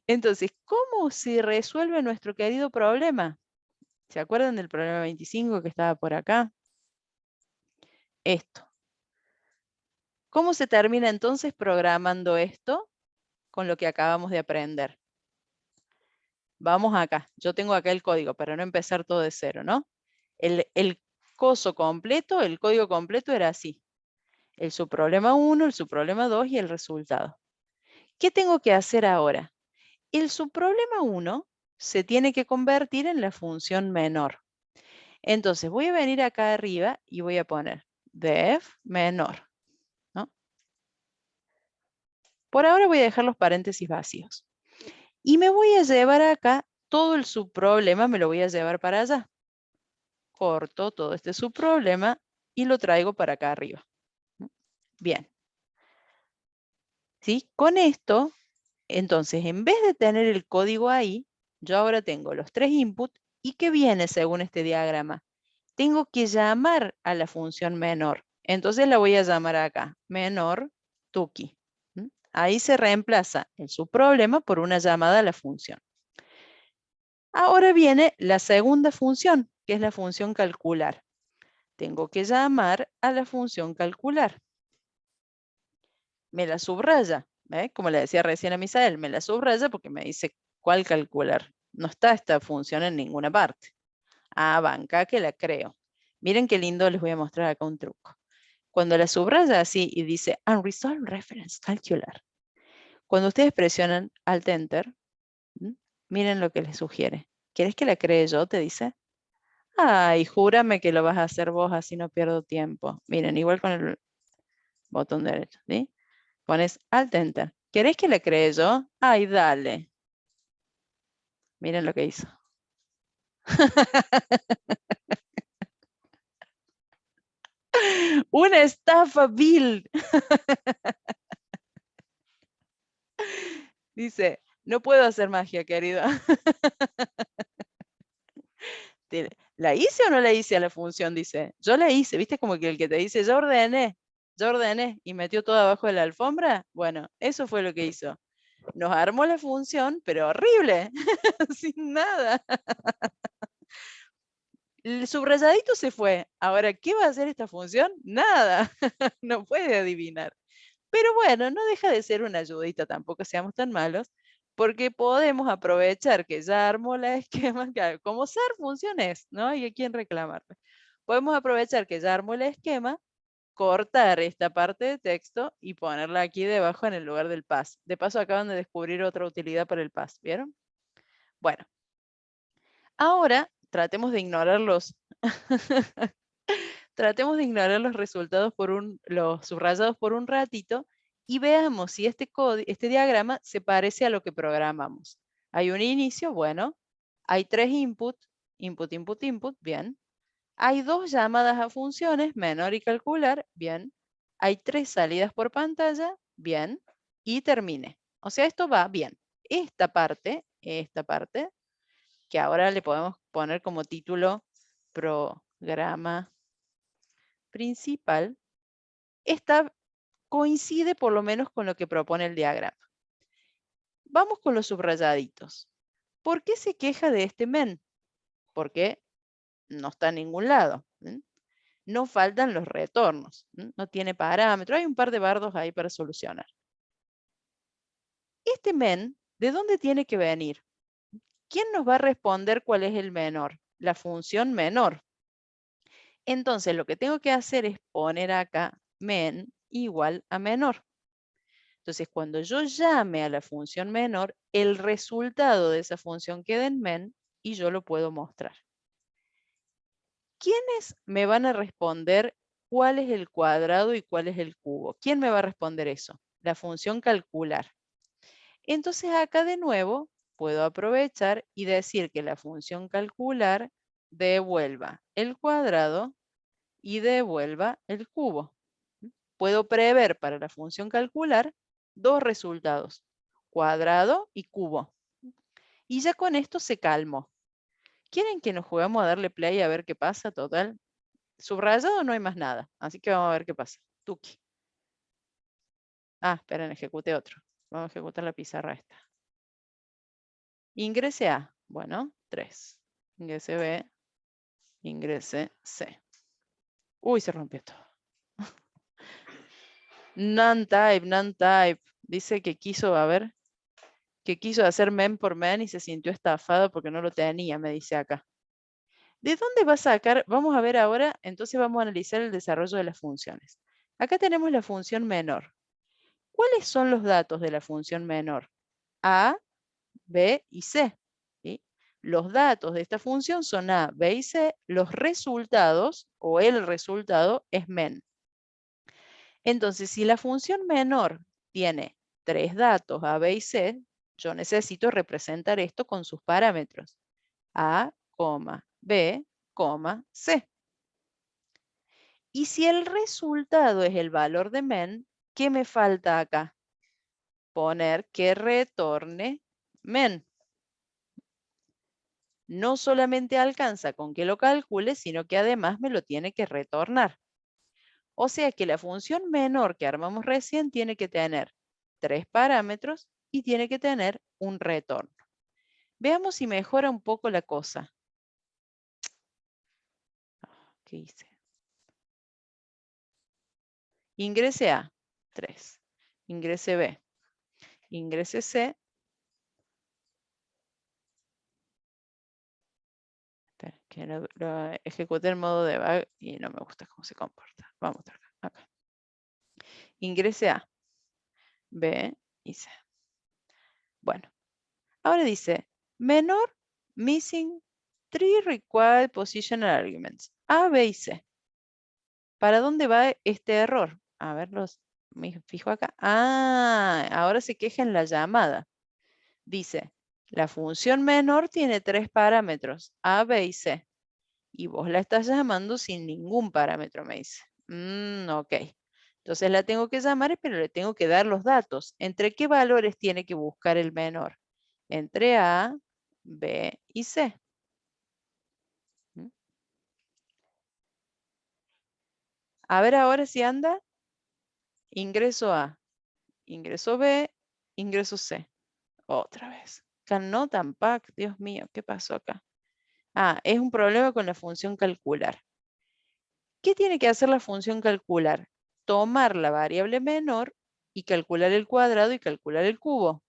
entonces, ¿cómo se resuelve nuestro querido problema? ¿Se acuerdan del problema 25 que estaba por acá? Esto. ¿Cómo se termina entonces programando esto con lo que acabamos de aprender? Vamos acá. Yo tengo acá el código para no empezar todo de cero, ¿no? El coso completo, el código completo era así. El subproblema 1, el subproblema 2 y el resultado. ¿Qué tengo que hacer ahora? el subproblema 1 se tiene que convertir en la función menor. Entonces voy a venir acá arriba y voy a poner def menor, ¿no? Por ahora voy a dejar los paréntesis vacíos. Y me voy a llevar acá todo el subproblema, me lo voy a llevar para allá. Corto todo este subproblema y lo traigo para acá arriba. Bien. ¿Sí? Con esto, entonces, en vez de tener el código ahí, yo ahora tengo los 3 inputs. ¿Y qué viene según este diagrama? Tengo que llamar a la función menor. Entonces la voy a llamar acá, menor tuki. Ahí se reemplaza el subproblema por una llamada a la función. Ahora viene la segunda función, que es la función calcular. Tengo que llamar a la función calcular. Me la subraya, como le decía recién a Misael, me la subraya porque me dice cuál calcular. No está esta función en ninguna parte. Ah, banca que la creo. Miren qué lindo, les voy a mostrar acá un truco. Cuando la subraya así y dice Unresolved Reference Calcular, cuando ustedes presionan Alt Enter, miren lo que les sugiere. ¿Quieres que la cree yo? Te dice. Ay, júrame que lo vas a hacer vos, así no pierdo tiempo. Miren, igual con el botón derecho, ¿sí? Pones Alt Enter. ¿Querés que la cree yo? Ay, dale. Miren lo que hizo. Una estafa vil. Dice, no puedo hacer magia, querido. ¿La hice o no la hice a la función? Dice, yo la hice. ¿Viste como que el que te dice, yo ordené y metió todo abajo de la alfombra? Bueno, eso fue lo que hizo. Nos armó la función, pero horrible, sin nada. El subrayadito se fue. Ahora, ¿qué va a hacer esta función? Nada. No puede adivinar. Pero bueno, no deja de ser una ayudita, tampoco seamos tan malos, porque podemos aprovechar que ya armó la esquema, claro, como ser funciones, ¿no? Hay a quien reclamarle. Podemos aprovechar que ya armó el esquema, cortar esta parte de texto y ponerla aquí debajo en el lugar del pass. De paso acaban de descubrir otra utilidad para el pass, ¿vieron? Bueno, ahora tratemos de ignorar los tratemos de ignorar los resultados los subrayados por un ratito y veamos si este diagrama se parece a lo que programamos. Hay un inicio, bueno. Hay 3 inputs, input, input, input, bien. Hay 2 llamadas a funciones, menor y calcular, bien. Hay 3 salidas por pantalla, bien. Y termine. O sea, esto va bien. Esta parte, que ahora le podemos poner como título programa principal, coincide por lo menos con lo que propone el diagrama. Vamos con los subrayaditos. ¿Por qué se queja de este men? Porque no está en ningún lado. No faltan los retornos. No tiene parámetro. Hay un par de bardos ahí para solucionar. Este men, ¿de dónde tiene que venir? ¿Quién nos va a responder cuál es el menor? La función menor. Entonces, lo que tengo que hacer es poner acá men igual a menor. Entonces, cuando yo llame a la función menor, el resultado de esa función queda en men y yo lo puedo mostrar. ¿Quiénes me van a responder cuál es el cuadrado y cuál es el cubo? ¿Quién me va a responder eso? La función calcular. Entonces, acá de nuevo puedo aprovechar y decir que la función calcular devuelva el cuadrado y devuelva el cubo. Puedo prever para la función calcular 2 resultados, cuadrado y cubo. Y ya con esto se calmó. ¿Quieren que nos juguemos a darle play a ver qué pasa? Total, subrayado no hay más nada, así que vamos a ver qué pasa. Tuki. Ah, esperen, ejecute otro. Vamos a ejecutar la pizarra esta. Ingrese A. Bueno, 3. Ingrese B. Ingrese C. Uy, se rompió esto. None type. Dice que quiso, a ver, que quiso hacer men por men y se sintió estafado porque no lo tenía, me dice acá. ¿De dónde va a sacar? Vamos a ver ahora, entonces vamos a analizar el desarrollo de las funciones. Acá tenemos la función menor. ¿Cuáles son los datos de la función menor? A, B y C. ¿Sí? Los datos de esta función son A, B y C. Los resultados o el resultado es men. Entonces, si la función menor tiene 3 datos, A, B y C, yo necesito representar esto con sus parámetros. A, B, C. Y si el resultado es el valor de men, ¿qué me falta acá? Poner que retorne men. No solamente alcanza con que lo calcule, sino que además me lo tiene que retornar. O sea que la función menor que armamos recién tiene que tener 3 parámetros y tiene que tener un retorno. Veamos si mejora un poco la cosa. ¿Qué hice? Ingrese A, 3. Ingrese B. Ingrese C. Espera, que lo ejecuté en modo debug y no me gusta cómo se comporta. Vamos a acá, acá. Ingrese A, B y C. Bueno, ahora dice, menor missing 3 required positional arguments, A, B y C. ¿Para dónde va este error? A ver, me fijo acá. Ah, ahora se queja en la llamada. Dice, la función menor tiene 3 parámetros, A, B y C. Y vos la estás llamando sin ningún parámetro, me dice. Ok. Entonces la tengo que llamar, pero le tengo que dar los datos. ¿Entre qué valores tiene que buscar el menor? Entre A, B y C. ¿Mm? A ver ahora si anda. Ingreso A, ingreso B, ingreso C. Otra vez. Cannot unpack. Dios mío, ¿qué pasó acá? Ah, es un problema con la función calcular. ¿Qué tiene que hacer la función calcular? Tomar la variable menor y calcular el cuadrado y calcular el cubo.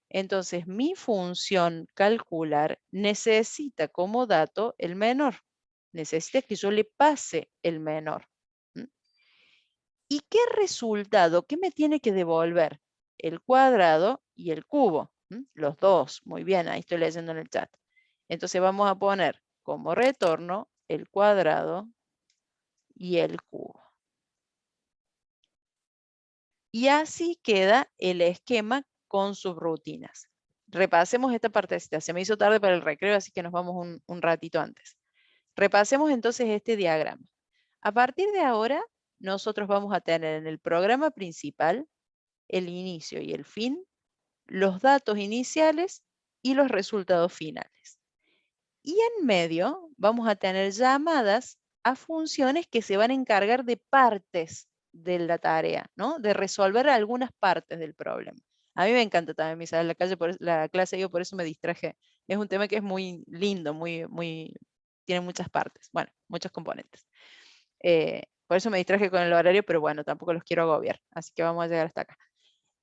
Entonces, mi función calcular necesita como dato el menor. Necesita que yo le pase el menor. ¿Mm? ¿Y qué resultado? ¿Qué me tiene que devolver? El cuadrado y el cubo. ¿Mm? Los dos. Muy bien, ahí estoy leyendo en el chat. Entonces vamos a poner como retorno el cuadrado y el cubo. Y así queda el esquema con sus rutinas. Repasemos esta partecita. Se me hizo tarde para el recreo, así que nos vamos un ratito antes. Repasemos entonces este diagrama. A partir de ahora, nosotros vamos a tener en el programa principal el inicio y el fin, los datos iniciales y los resultados finales. Y en medio vamos a tener llamadas a funciones que se van a encargar de partes de la tarea, ¿no? De resolver algunas partes del problema. A mí me encanta también mi sala, la clase, yo por eso me distraje. Es un tema que es muy lindo, tiene muchas partes, bueno, muchos componentes. Por eso me distraje con el horario, pero bueno, tampoco los quiero agobiar, así que vamos a llegar hasta acá.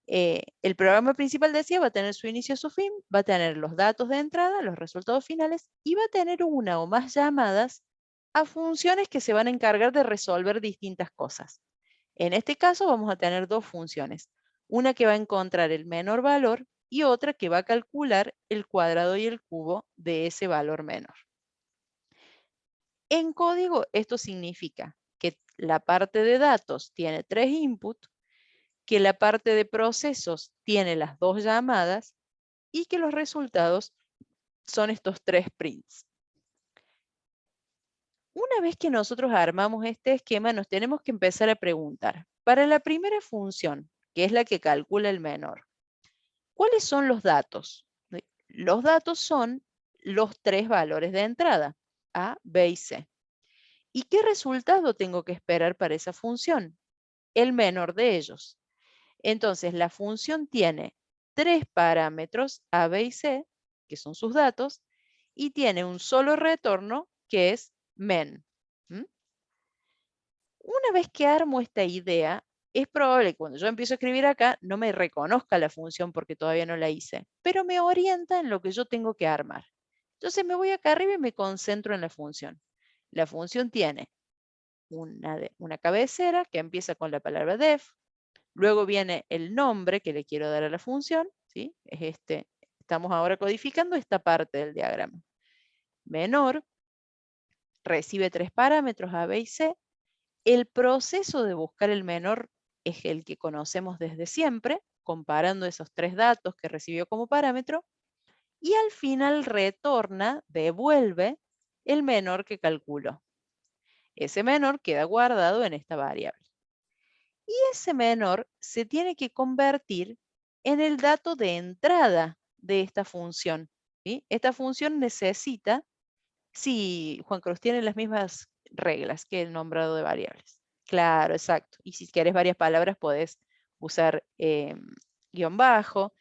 El programa principal, decía, va a tener su inicio y su fin, va a tener los datos de entrada, los resultados finales y va a tener una o más llamadas a funciones que se van a encargar de resolver distintas cosas. En este caso vamos a tener dos funciones, una que va a encontrar el menor valor y otra que va a calcular el cuadrado y el cubo de ese valor menor. En código esto significa que la parte de datos tiene 3 inputs, que la parte de procesos tiene las 2 llamadas y que los resultados son estos 3 prints. Una vez que nosotros armamos este esquema, nos tenemos que empezar a preguntar, para la primera función, que es la que calcula el menor, ¿cuáles son los datos? Los datos son los 3 valores de entrada, A, B y C. ¿Y qué resultado tengo que esperar para esa función? El menor de ellos. Entonces, la función tiene 3 parámetros, A, B y C, que son sus datos, y tiene un solo retorno, que es men. ¿Mm? Una vez que armo esta idea, es probable que cuando yo empiezo a escribir acá, no me reconozca la función porque todavía no la hice, pero me orienta en lo que yo tengo que armar. Entonces me voy acá arriba y me concentro en la función. La función tiene una cabecera que empieza con la palabra def. Luego viene el nombre que le quiero dar a la función, ¿sí? Es esta estamos ahora codificando esta parte del diagrama. Menor recibe 3 parámetros A, B y C. El proceso de buscar el menor es el que conocemos desde siempre, comparando esos 3 datos que recibió como parámetro, y al final retorna, devuelve el menor que calculó. Ese menor queda guardado en esta variable. Y ese menor se tiene que convertir en el dato de entrada de esta función, ¿sí? Esta función necesita, si Juan Cruz tiene las mismas reglas que el nombrado de variables. Claro, exacto. Y si quieres varias palabras, podés usar guión bajo.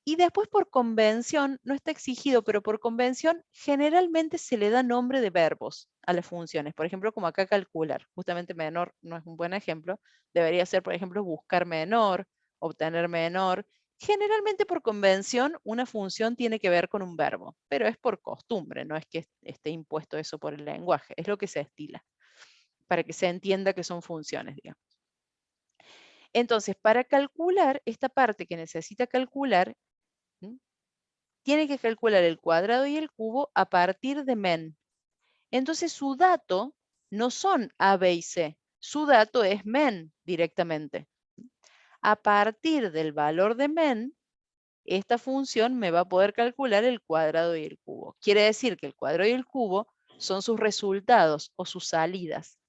Y después por convención, no está exigido, pero por convención generalmente se le da nombre de verbos a las funciones. Por ejemplo, como acá calcular. Justamente menor no es un buen ejemplo. Debería ser, por ejemplo, buscar menor, obtener menor. Generalmente por convención una función tiene que ver con un verbo, pero es por costumbre, no es que esté impuesto eso por el lenguaje, es lo que se estila, para que se entienda que son funciones, digamos. Entonces, para calcular esta parte que necesita calcular, tiene que calcular el cuadrado y el cubo a partir de men. Entonces su dato no son A, B y C, su dato es men directamente. A partir del valor de men, esta función me va a poder calcular el cuadrado y el cubo. Quiere decir que el cuadrado y el cubo son sus resultados o sus salidas.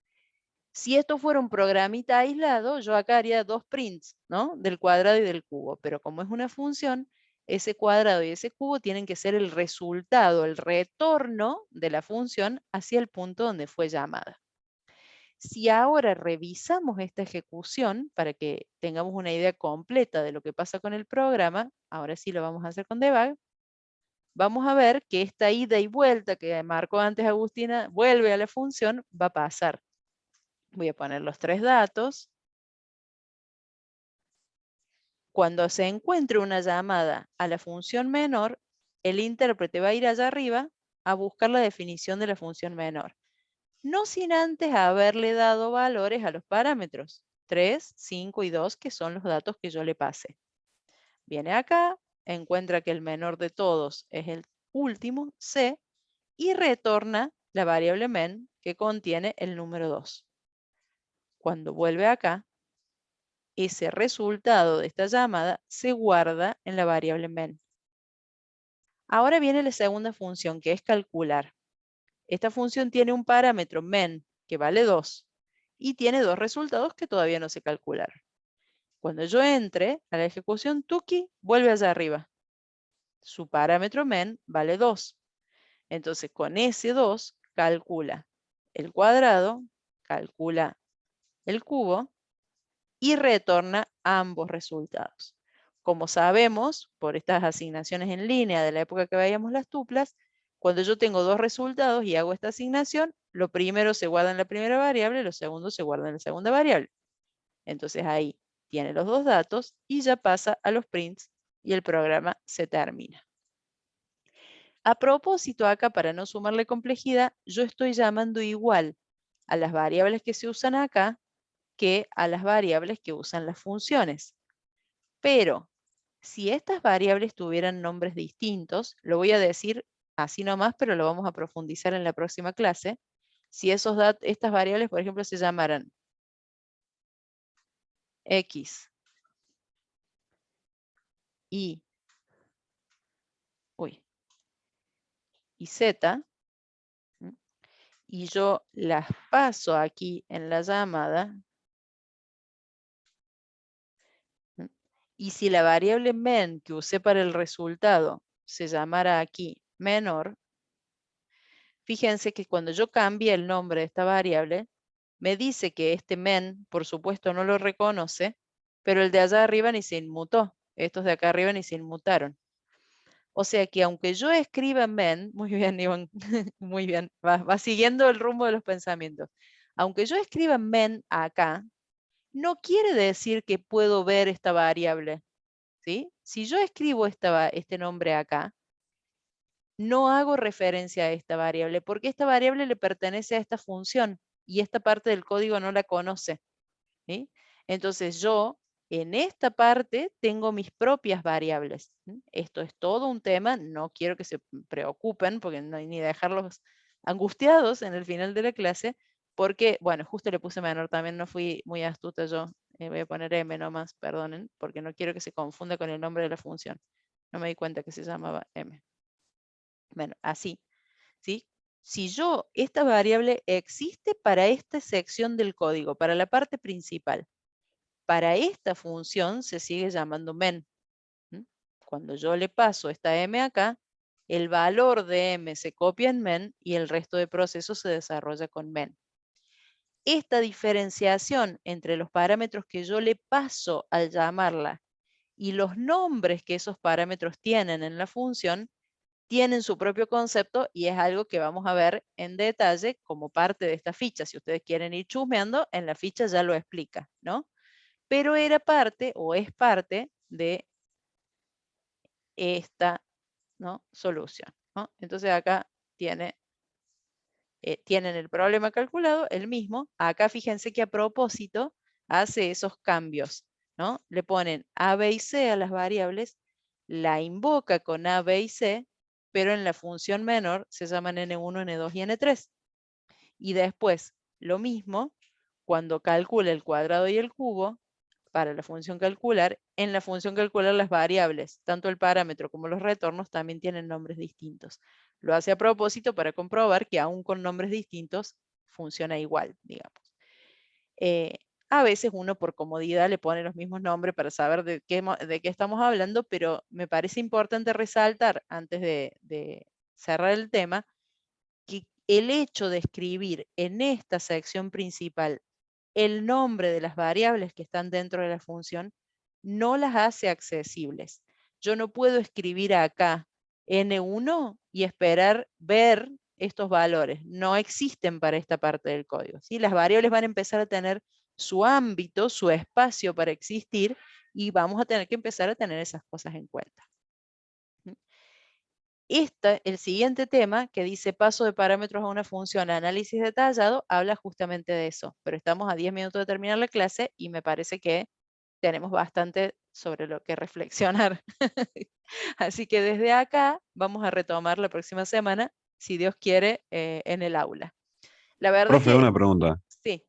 Si esto fuera un programita aislado, yo acá haría 2 prints, ¿no? Del cuadrado y del cubo, pero como es una función, ese cuadrado y ese cubo tienen que ser el resultado, el retorno de la función hacia el punto donde fue llamada. Si ahora revisamos esta ejecución para que tengamos una idea completa de lo que pasa con el programa, ahora sí lo vamos a hacer con debug, vamos a ver que esta ida y vuelta que marcó antes Agustina, vuelve a la función, va a pasar. Voy a poner los 3 datos. Cuando se encuentre una llamada a la función menor, el intérprete va a ir allá arriba a buscar la definición de la función menor. No sin antes haberle dado valores a los parámetros, 3, 5 y 2, que son los datos que yo le pasé. Viene acá, encuentra que el menor de todos es el último, C, y retorna la variable men que contiene el número 2. Cuando vuelve acá, ese resultado de esta llamada se guarda en la variable men. Ahora viene la segunda función, que es calcular. Esta función tiene un parámetro men que vale 2 y tiene 2 resultados que todavía no se calcularon. Cuando yo entre a la ejecución, Tuki vuelve allá arriba. Su parámetro men vale 2. Entonces con ese 2 calcula el cuadrado, calcula el cubo y retorna ambos resultados. Como sabemos, por estas asignaciones en línea de la época que veíamos las tuplas, cuando yo tengo 2 resultados y hago esta asignación, lo primero se guarda en la primera variable, lo segundo se guarda en la segunda variable. Entonces ahí tiene los 2 datos y ya pasa a los prints y el programa se termina. A propósito, acá para no sumarle complejidad, yo estoy llamando igual a las variables que se usan acá que a las variables que usan las funciones. Pero si estas variables tuvieran nombres distintos, lo voy a decir así nomás, pero lo vamos a profundizar en la próxima clase. Si estas variables, por ejemplo, se llamaran X y Z, y yo las paso aquí en la llamada, y si la variable men que usé para el resultado se llamara aquí menor, fíjense que cuando yo cambie el nombre de esta variable, me dice que este men, por supuesto, no lo reconoce, pero el de allá arriba ni se inmutó. Estos de acá arriba ni se inmutaron. O sea que aunque yo escriba men, muy bien, Iván, muy bien, va siguiendo el rumbo de los pensamientos. Aunque yo escriba men acá, no quiere decir que puedo ver esta variable. ¿Sí? Si yo escribo este nombre acá, no hago referencia a esta variable, porque esta variable le pertenece a esta función y esta parte del código no la conoce. ¿Sí? Entonces yo En esta parte tengo mis propias variables. Esto es todo un tema, no quiero que se preocupen, porque no hay ni dejarlos angustiados en el final de la clase, porque, bueno, justo le puse menor también, no fui muy astuta yo, voy a poner M nomás, perdonen, porque no quiero que se confunda con el nombre de la función. No me di cuenta que se llamaba M. Bueno, así, ¿sí? Si esta variable existe para esta sección del código, para la parte principal, para esta función se sigue llamando men. Cuando yo le paso esta m acá, el valor de m se copia en men y el resto de procesos se desarrolla con men. Esta diferenciación entre los parámetros que yo le paso al llamarla y los nombres que esos parámetros tienen en la función, tienen su propio concepto y es algo que vamos a ver en detalle como parte de esta ficha. Si ustedes quieren ir chusmeando, en la ficha ya lo explica, ¿no? Pero era parte o es parte de esta, ¿no?, solución, ¿no? Entonces acá tienen el problema calculado, el mismo. Acá fíjense que a propósito hace esos cambios, ¿no? Le ponen A, B y C a las variables, la invoca con A, B y C, pero en la función menor se llaman N1, N2 y N3. Y después, lo mismo, cuando calcula el cuadrado y el cubo, para la función calcular, en la función calcular las variables, tanto el parámetro como los retornos, también tienen nombres distintos. Lo hace a propósito para comprobar que aún con nombres distintos funciona igual, digamos. A veces uno por comodidad le pone los mismos nombres para saber de qué estamos hablando, pero me parece importante resaltar, antes de cerrar el tema, que el hecho de escribir en esta sección principal el nombre de las variables que están dentro de la función no las hace accesibles. Yo no puedo escribir acá N1 y esperar ver estos valores. No existen para esta parte del código, ¿sí? Las variables van a empezar a tener su ámbito, su espacio para existir y vamos a tener que empezar a tener esas cosas en cuenta. El siguiente tema que dice paso de parámetros a una función, análisis detallado, habla justamente de eso, pero estamos a 10 minutos de terminar la clase y me parece que tenemos bastante sobre lo que reflexionar. Así que desde acá vamos a retomar la próxima semana, si Dios quiere, en el aula. La verdad Profe, que una pregunta. sí,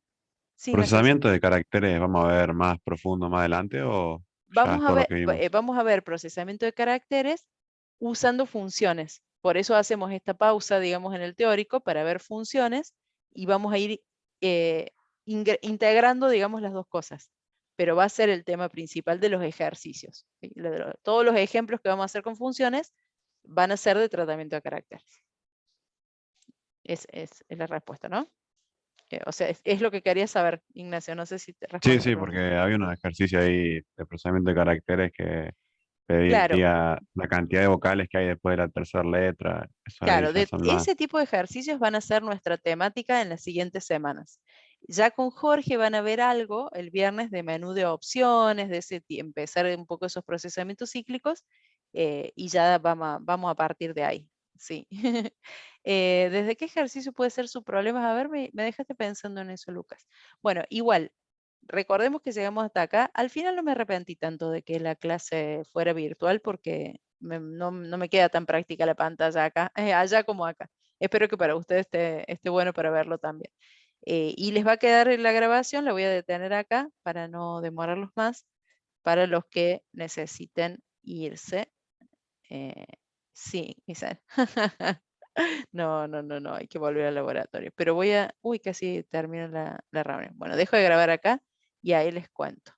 sí, Ignacio. ¿Procesamiento de caracteres vamos a ver más profundo más adelante o ya es todo lo que vimos? Vamos a ver procesamiento de caracteres usando funciones. Por eso hacemos esta pausa, digamos, en el teórico para ver funciones y vamos a ir integrando, digamos, las dos cosas. Pero va a ser el tema principal de los ejercicios. ¿Sí? Todos los ejemplos que vamos a hacer con funciones van a ser de tratamiento de caracteres. Es la respuesta, ¿no? O sea, es lo que quería saber, Ignacio. No sé si te Sí, responde la sí, pregunta. porque había un ejercicio ahí de procesamiento de caracteres que Claro, pedía la cantidad de vocales que hay después de la tercera letra. Eso ahí claro, ya de son más. ese tipo de ejercicios van a ser nuestra temática en las siguientes semanas. Ya con Jorge van a ver algo el viernes de menú de opciones, de empezar un poco esos procesamientos cíclicos y ya vamos a partir de ahí. Sí. ¿Desde qué ejercicio puede ser su problema? A ver, me dejaste pensando en eso, Lucas. Bueno, igual, recordemos que llegamos hasta acá. Al final no me arrepentí tanto de que la clase fuera virtual porque no me queda tan práctica la pantalla acá, allá como acá. Espero que para ustedes esté bueno para verlo también. Y les va a quedar en la grabación, la voy a detener acá para no demorarlos más, para los que necesiten irse. Sí, Isabel. No, hay que volver al laboratorio. Pero uy, casi termino la reunión. Bueno, dejo de grabar acá y ahí les cuento.